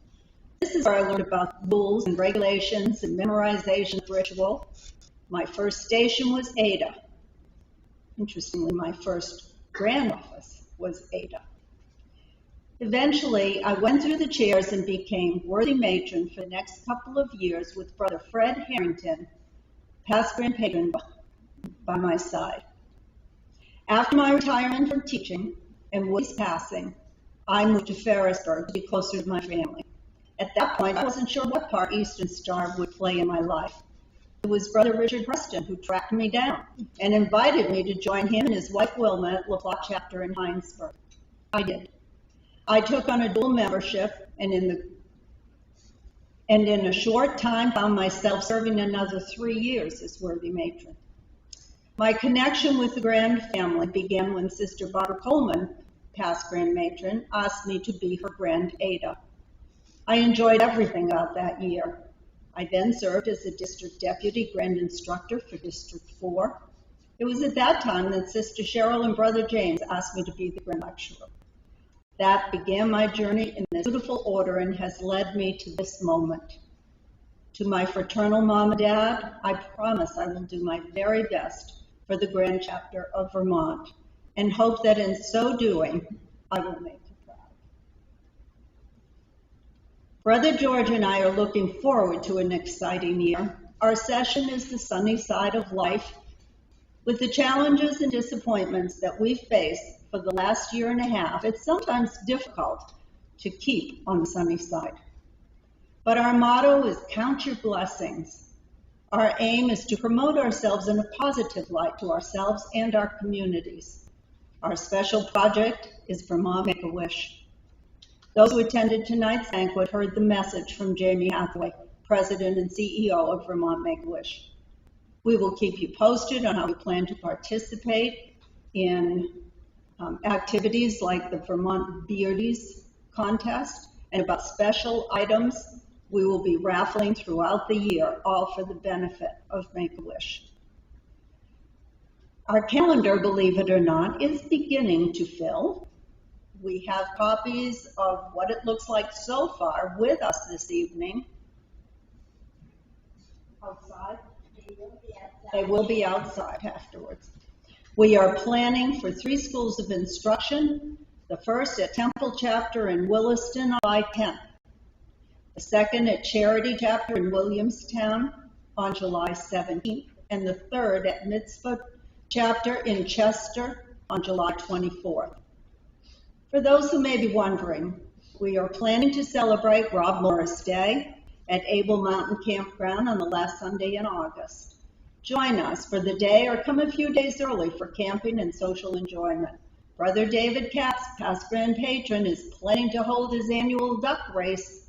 This is where I learned about rules and regulations and memorization of ritual. My first station was Ada. Interestingly, my first grand office was Ada. Eventually, I went through the chairs and became worthy matron for the next couple of years with Brother Fred Harrington, past grand patron, by my side. After my retirement from teaching and Woody's passing, I moved to Ferrisburg to be closer to my family. At that point, I wasn't sure what part Eastern Star would play in my life. It was Brother Richard Preston who tracked me down and invited me to join him and his wife Wilma at LaPlatte Chapter in Heinsberg. I did. I took on a dual membership and in a short time found myself serving another 3 years as worthy matron. My connection with the Grand family began when Sister Barbara Coleman, past Grand Matron, asked me to be her Grand Ada. I enjoyed everything about that year. I then served as a District Deputy Grand Instructor for District 4. It was at that time that Sister Cheryl and Brother James asked me to be the Grand Lecturer. That began my journey in this beautiful order and has led me to this moment. To my fraternal mom and dad, I promise I will do my very best for the Grand Chapter of Vermont, and hope that in so doing, I will make you proud. Brother George and I are looking forward to an exciting year. Our session is the sunny side of life. With the challenges and disappointments that we've faced for the last year and a half, it's sometimes difficult to keep on the sunny side. But our motto is count your blessings. Our aim is to promote ourselves in a positive light to ourselves and our communities. Our special project is Vermont Make-A-Wish. Those who attended tonight's banquet heard the message from Jamie Hathaway, President and CEO of Vermont Make-A-Wish. We will keep you posted on how we plan to participate in activities like the Vermont Beardies contest, and about special items we will be raffling throughout the year, all for the benefit of Make-A-Wish. Our calendar, believe it or not, is beginning to fill. We have copies of what it looks like so far with us this evening. Outside? They will be outside afterwards. We are planning for 3 schools of instruction, the first at Temple Chapter in Williston on July 10th, the second at Charity Chapter in Williamstown on July 17th, and the third at Mitzvah Chapter in Chester on July 24th. For those who may be wondering, we are planning to celebrate Rob Morris Day at Able Mountain Campground on the last Sunday in August. Join us for the day or come a few days early for camping and social enjoyment. Brother David Katz, past grand patron, is planning to hold his annual duck race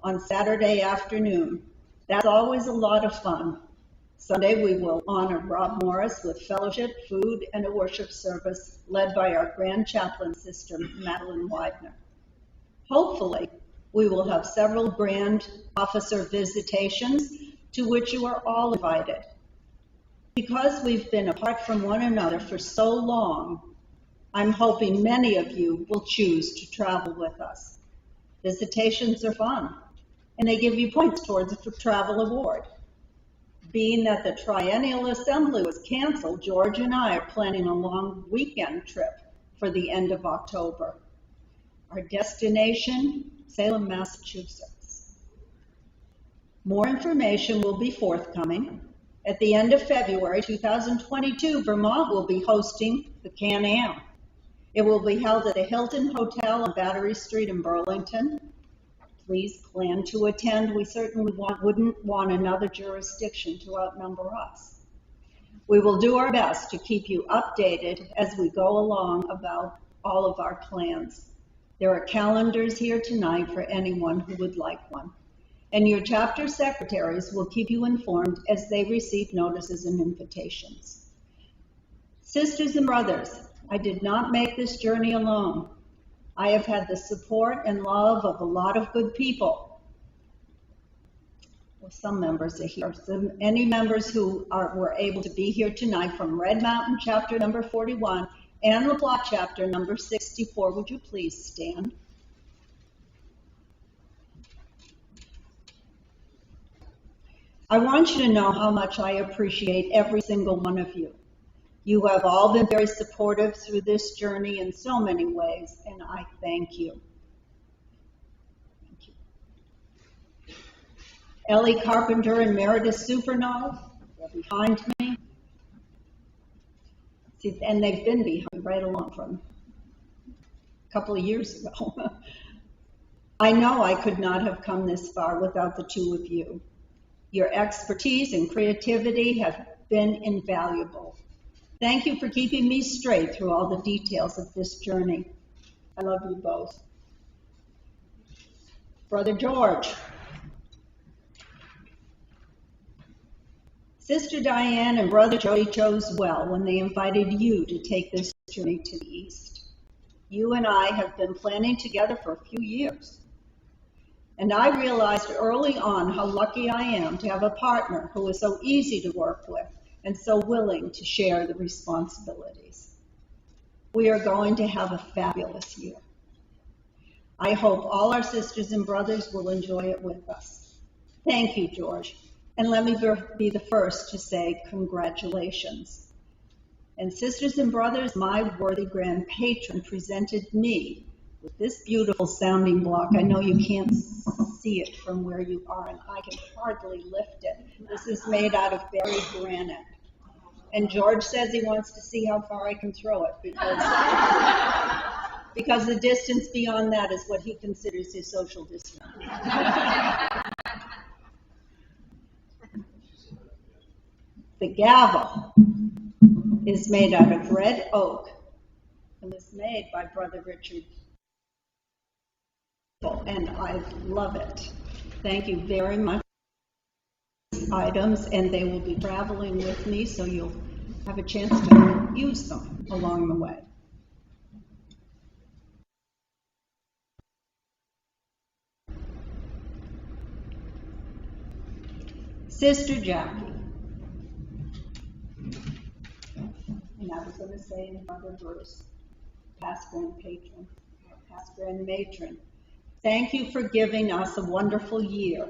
on Saturday afternoon. That's always a lot of fun. Sunday we will honor Rob Morris with fellowship, food, and a worship service led by our Grand Chaplain Sister, Madeline Widener. Hopefully, we will have several Grand Officer visitations to which you are all invited. Because we've been apart from one another for so long, I'm hoping many of you will choose to travel with us. Visitations are fun, and they give you points towards a travel award. Being that the Triennial Assembly was canceled, George and I are planning a long weekend trip for the end of October. Our destination, Salem, Massachusetts. More information will be forthcoming. At the end of February 2022, Vermont will be hosting the Can-Am. It will be held at the Hilton Hotel on Battery Street in Burlington. Please plan to attend. We certainly wouldn't want another jurisdiction to outnumber us. We will do our best to keep you updated as we go along about all of our plans. There are calendars here tonight for anyone who would like one. And your chapter secretaries will keep you informed as they receive notices and invitations. Sisters and brothers, I did not make this journey alone. I have had the support and love of a lot of good people. Well, some members are here. So any members who were able to be here tonight from Red Mountain chapter number 41 and LeBlanc chapter number 64, would you please stand? I want you to know how much I appreciate every single one of you. You have all been very supportive through this journey in so many ways, and I thank you. Thank you. Ellie Carpenter and Meredith Supernault, they're behind me. See, and they've been behind right along from a couple of years ago. I know I could not have come this far without the two of you. Your expertise and creativity have been invaluable. Thank you for keeping me straight through all the details of this journey. I love you both. Brother George. Sister Diane and Brother Jody chose well when they invited you to take this journey to the east. You and I have been planning together for a few years. And I realized early on how lucky I am to have a partner who is so easy to work with and so willing to share the responsibilities. We are going to have a fabulous year. I hope all our sisters and brothers will enjoy it with us. Thank you, George. And let me be the first to say congratulations. And sisters and brothers, my worthy grand patron presented me with this beautiful sounding block. I know you can't see it from where you are, and I can hardly lift it. This is made out of buried granite. And George says he wants to see how far I can throw it because the distance beyond that is what he considers his social distance. The gavel is made out of red oak and was made by Brother Richard. And I love it. Thank you very much. Items, and they will be traveling with me, so you'll have a chance to use them along the way. Sister Jackie. And I was going to say in Mother Bruce, past grand patron, past grand matron, thank you for giving us a wonderful year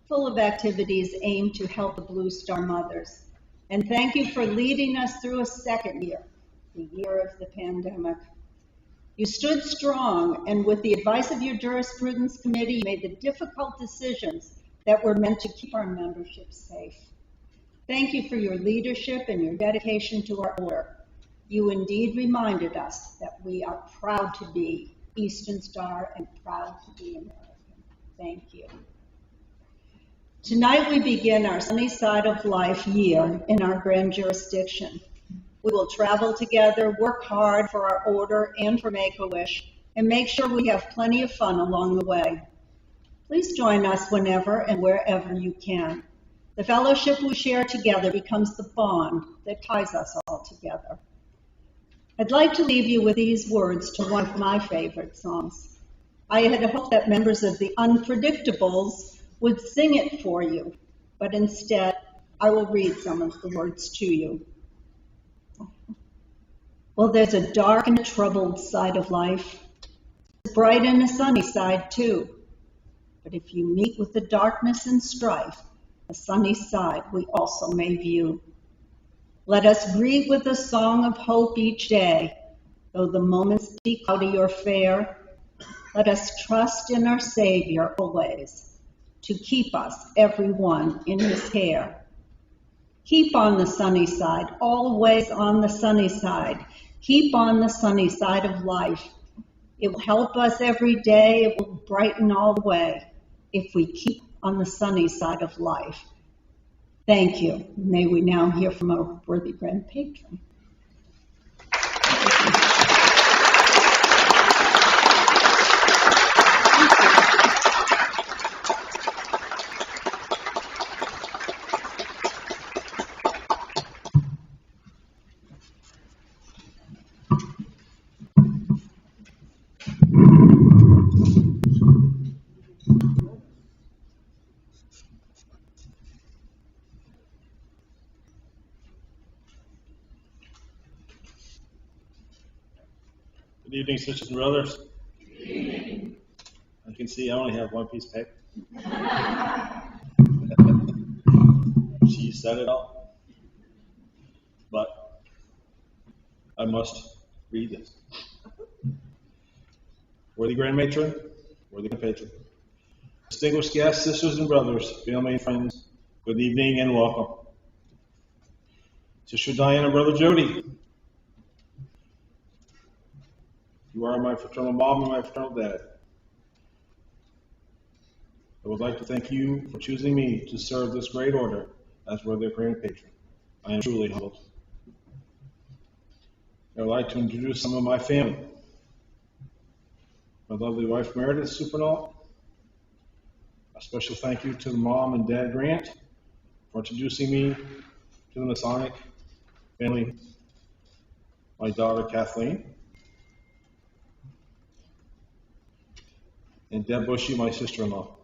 full of activities aimed to help the Blue Star mothers. And thank you for leading us through a second year, the year of the pandemic. You stood strong, and with the advice of your jurisprudence committee, you made the difficult decisions that were meant to keep our membership safe. Thank you for your leadership and your dedication to our order. You indeed reminded us that we are proud to be Eastern Star and proud to be American. Thank you. Tonight we begin our Sunny Side of Life year in our grand jurisdiction. We will travel together, work hard for our order and for Make-A-Wish, and make sure we have plenty of fun along the way. Please join us whenever and wherever you can. The fellowship we share together becomes the bond that ties us all together. I'd like to leave you with these words to one of my favorite songs. I had hoped that members of the Unpredictables would sing it for you, but instead I will read some of the words to you. Well, there's a dark and troubled side of life. There's a bright and a sunny side too. But if you meet with the darkness and strife, the sunny side we also may view. Let us greet with a song of hope each day, though the moments be cloudy or fair. Let us trust in our Savior always, to keep us, everyone, in his care. Keep on the sunny side, always on the sunny side. Keep on the sunny side of life. It will help us every day. It will brighten all the way if we keep on the sunny side of life. Thank you. May we now hear from our worthy grand patron. Good evening, sisters and brothers. Good evening. As you can see, I only have one piece of paper. She said it all. But I must read this. Worthy Grand Matron, worthy Grand Patron, distinguished guests, sisters and brothers, family and friends, good evening and welcome. Sister Diana, Brother Jody, you are my fraternal mom and my fraternal dad. I would like to thank you for choosing me to serve this great order as worthy Grand Patron. I am truly humbled. I would like to introduce some of my family. My lovely wife Meredith Supernall. A special thank you to the mom and dad Grant for introducing me to the Masonic family. My daughter Kathleen. And Deb Bushy, my sister-in-law.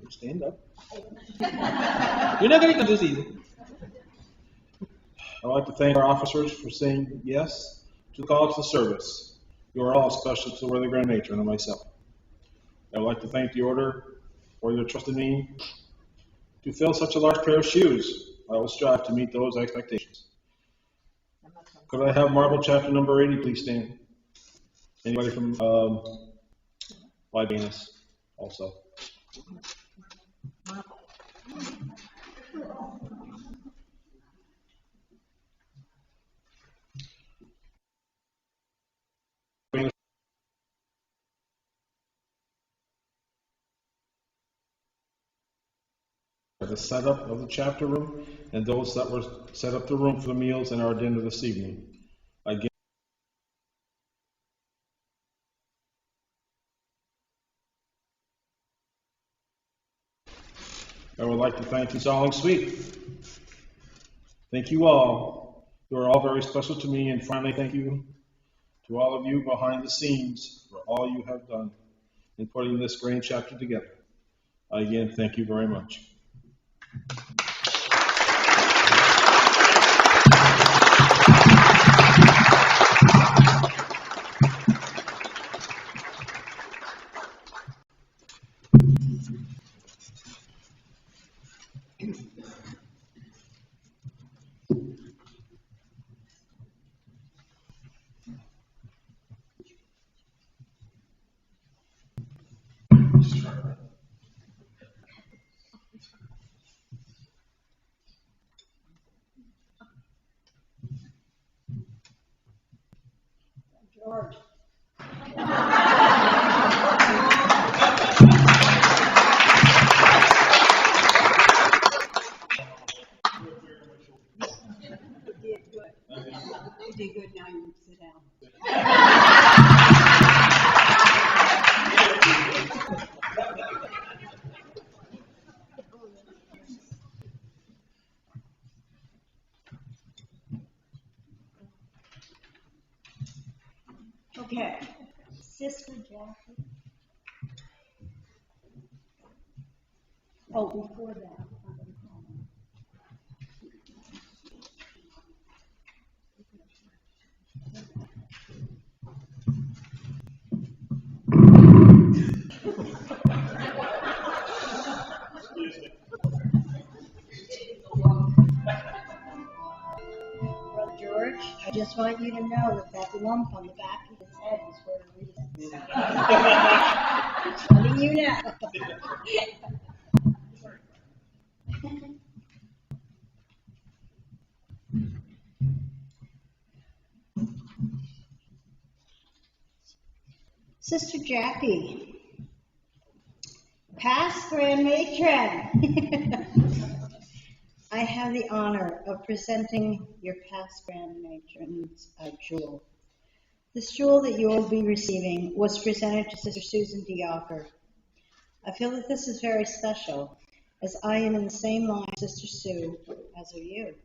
Stand up. You're not going to do this easy. I'd like to thank our officers for saying yes to the call to the service. You are all special to the worthy Grand Matron and myself. I would like to thank the order for your trust in me to fill such a large pair of shoes. I will strive to meet those expectations. Could I have Marble Chapter number 80 please stand? Anybody from Libanus also? The setup of the chapter room and those that were set up the room for the meals and our dinner this evening. Again, I would like to thank the Solemn Suite Thank you all. You are all very special to me. And finally, thank you to all of you behind the scenes for all you have done in putting this grand chapter together. Again, thank you very much. George. You did good. Now you can sit down. Okay, Sister Jackie. Oh, before that. Brother George, I just want you to know that that lump on the back of his head is for a reason. Just letting you know. Sister Jackie, past Grand Matron. I have the honor of presenting your past Grand Matron's jewel. This jewel that you will be receiving was presented to Sister Susan Diaker. I feel that this is very special, as I am in the same line as Sister Sue as are you.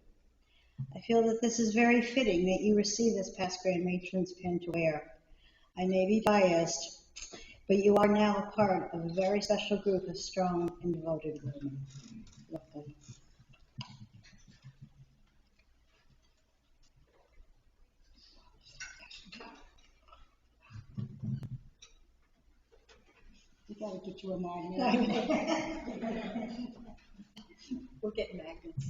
I feel that this is very fitting that you receive this past Grand Matron's pin to wear. I may be biased, but you are now a part of a very special group of strong and devoted women. Welcome. We gotta get you a magnet. We're getting magnets.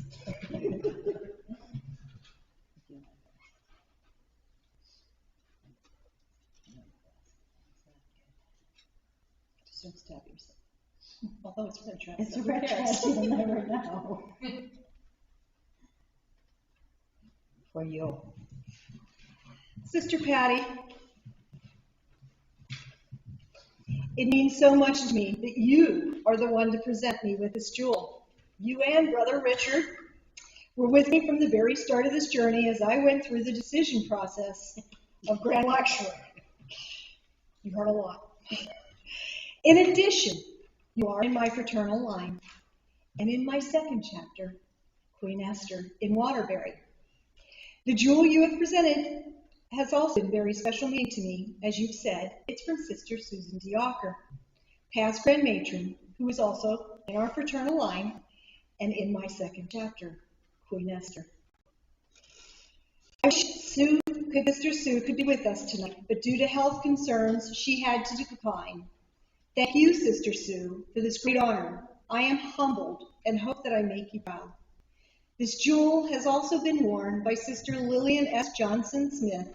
Just don't stab yourself. Although it's red dress. It's a red dress, you'll never know. For you. Sister Patty, it means so much to me that you are the one to present me with this jewel. You and Brother Richard were with me from the very start of this journey as I went through the decision process of Grand Lecturer. You heard a lot. In addition, you are in my fraternal line and in my second chapter, Queen Esther in Waterbury. The jewel you have presented has also been very special meaning to me. As you've said, it's from Sister Susan Diaker, past Grand Matron, who is also in our fraternal line and in my second chapter, Queen Esther. I wish Sister Sue could be with us tonight, but due to health concerns, she had to decline. Thank you, Sister Sue, for this great honor. I am humbled and hope that I make you proud. This jewel has also been worn by Sister Lillian S. Johnson Smith,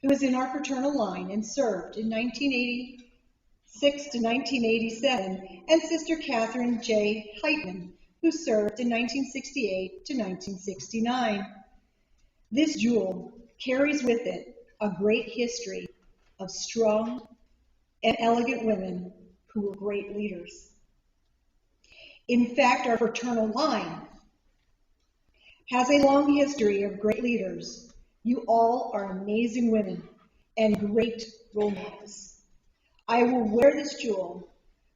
who was in our fraternal line and served in 1986 to 1987, and Sister Catherine J. Heitman, who served in 1968 to 1969. This jewel carries with it a great history of strong and elegant women who were great leaders. In fact, our fraternal line has a long history of great leaders. You all are amazing women and great role models. I will wear this jewel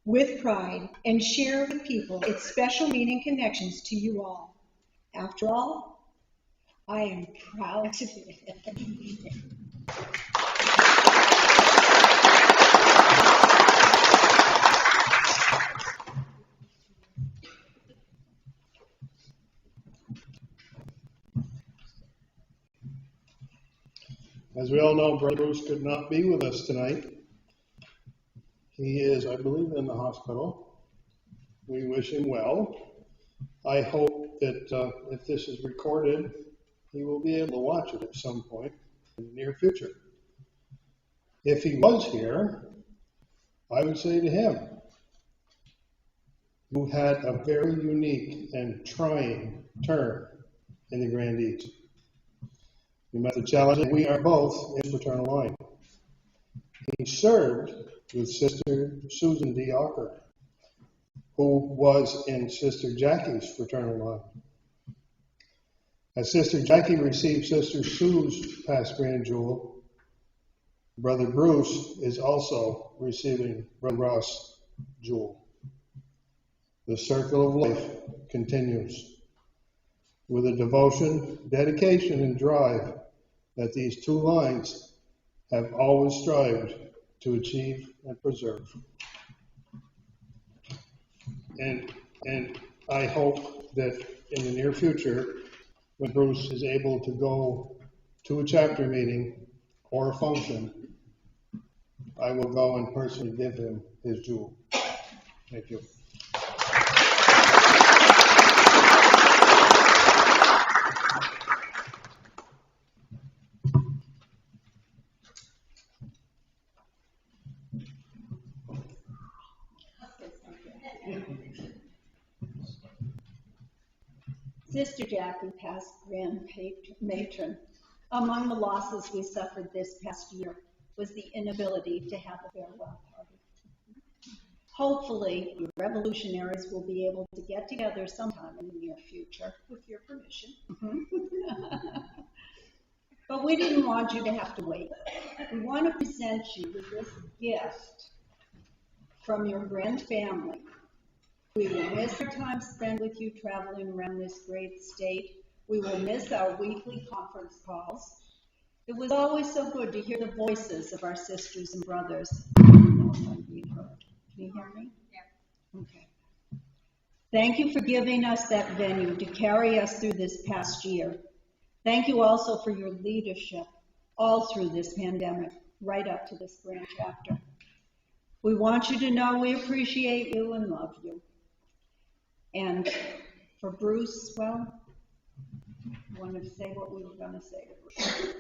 with pride and share with people its special meaning connections to you all. After all, I am proud to be. As we all know, Brother Bruce could not be with us tonight. He is, I believe, in the hospital. We wish him well. I hope that if this is recorded, he will be able to watch it at some point in the near future. If he was here, I would say to him, you had a very unique and trying turn in the Grandees. You met the challenge, and we are both in fraternal line. He served with Sister Susan D. Ocker, who was in Sister Jackie's fraternal line. As Sister Jackie received Sister Sue's past grand jewel, Brother Bruce is also receiving Brother Ross' jewel. The circle of life continues with a devotion, dedication, and drive that these two lines have always strived to achieve and preserve. And I hope that in the near future, when Bruce is able to go to a chapter meeting or a function, I will go and personally give him his jewel. Thank you. Sister Jackie, past grand matron, among the losses we suffered this past year was the inability to have a farewell party. Hopefully, the revolutionaries will be able to get together sometime in the near future, with your permission. But we didn't want you to have to wait. We want to present you with this gift from your grand family. We will miss our time spent with you traveling around this great state. We will miss our weekly conference calls. It was always so good to hear the voices of our sisters and brothers. I don't know if I'm being heard. Can you hear me? Yeah. Okay. Thank you for giving us that venue to carry us through this past year. Thank you also for your leadership all through this pandemic, right up to this grand chapter. We want you to know we appreciate you and love you. And for Bruce, well, I wanted to say what we were going to say to Bruce.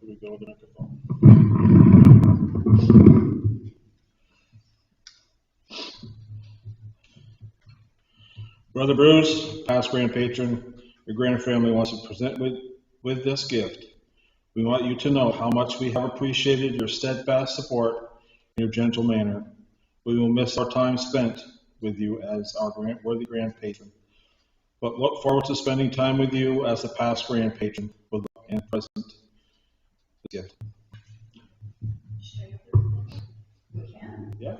Here we go with the microphone. Brother Bruce, past grand patron, your grand family wants to present with this gift. We want you to know how much we have appreciated your steadfast support and your gentle manner. We will miss our time spent with you as our worthy grand patron, but look forward to spending time with you as the past grand patron with and present gift. Yeah.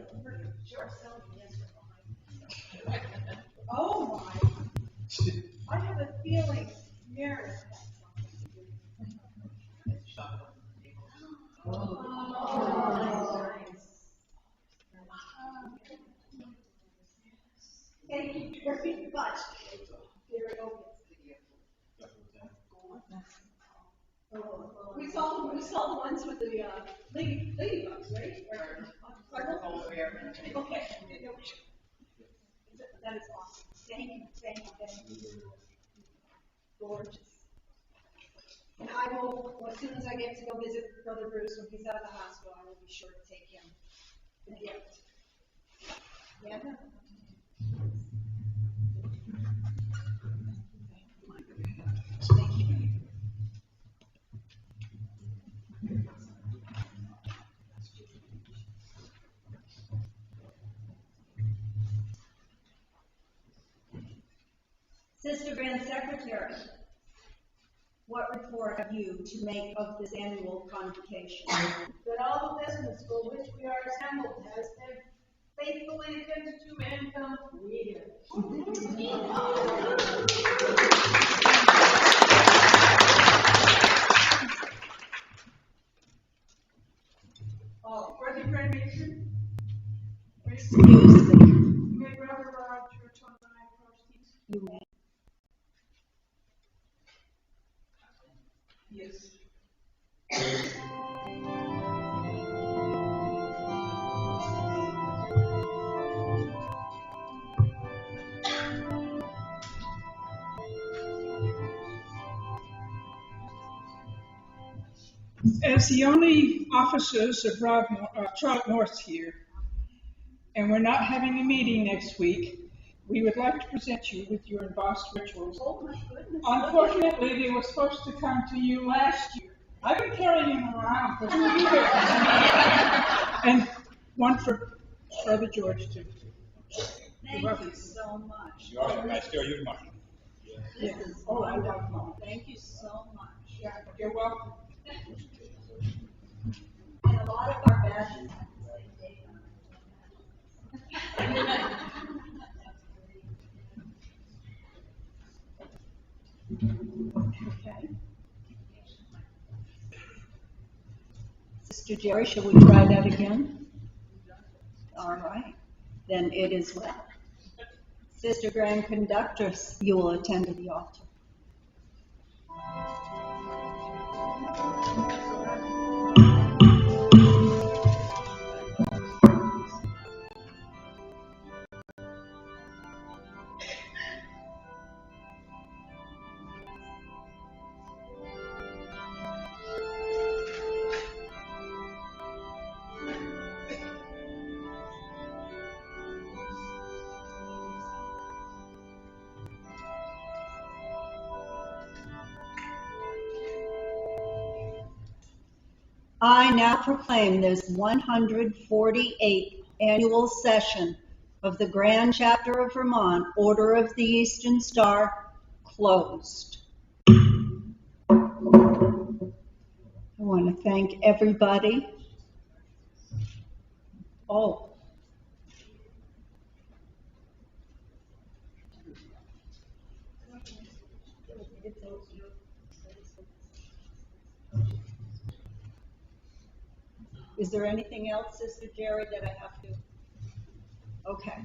Oh my! I have a feeling Meredith has something to do with it. Thank you very much. Here it opens. We saw the ones with the ladybugs, right? Okay. That is awesome. Thank you. Gorgeous. And I will, as soon as I get to go visit Brother Bruce when he's out of the hospital, I will be sure to take him the gift. Yeah. Thank you. Sister Grand Secretary, what report have you to make of this annual convocation? That all the business for which we are assembled has been faithfully attended to and completed. For the Grand Matron, Excuse me. may Brother Roger turn the mic first, please? You may. Yes. As the only officers of Trout North here, and we're not having a meeting next week, we would like to present you with your embossed rituals. Oh, my goodness. Unfortunately, they were supposed to come to you last year. I've been carrying them around for 3 years. And one for Brother George, too. Thank you so much. You are, I still use mine. This is wonderful. Thank you so much. Yeah, you're welcome. And a lot of our badges. Okay. Sister Jerry, shall we try that again? All right, then it is well. Sister Grand Conductress, you will attend to the altar. I now proclaim this 148th annual session of the Grand Chapter of Vermont Order of the Eastern Star closed. I want to thank everybody. Oh. Is there anything else, Sister Jerry, that I have to? Okay.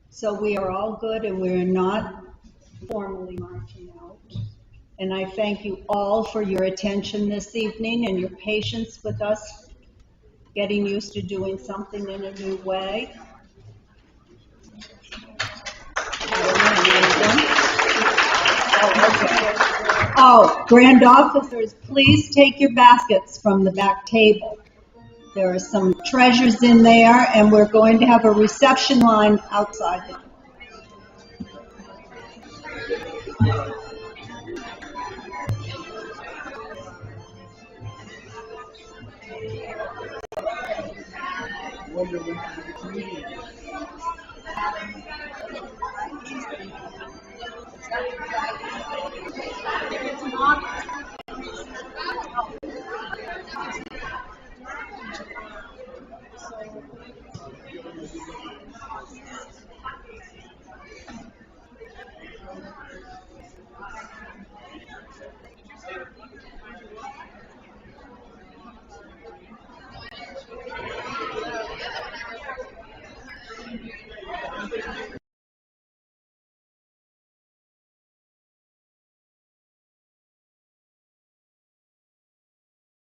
So we are all good and we're not formally marching out. And I thank you all for your attention this evening and your patience with us, getting used to doing something in a new way. Oh, Grand Officers, please take your baskets from the back table. There are some treasures in there, and we're going to have a reception line outside the door. It's an honor.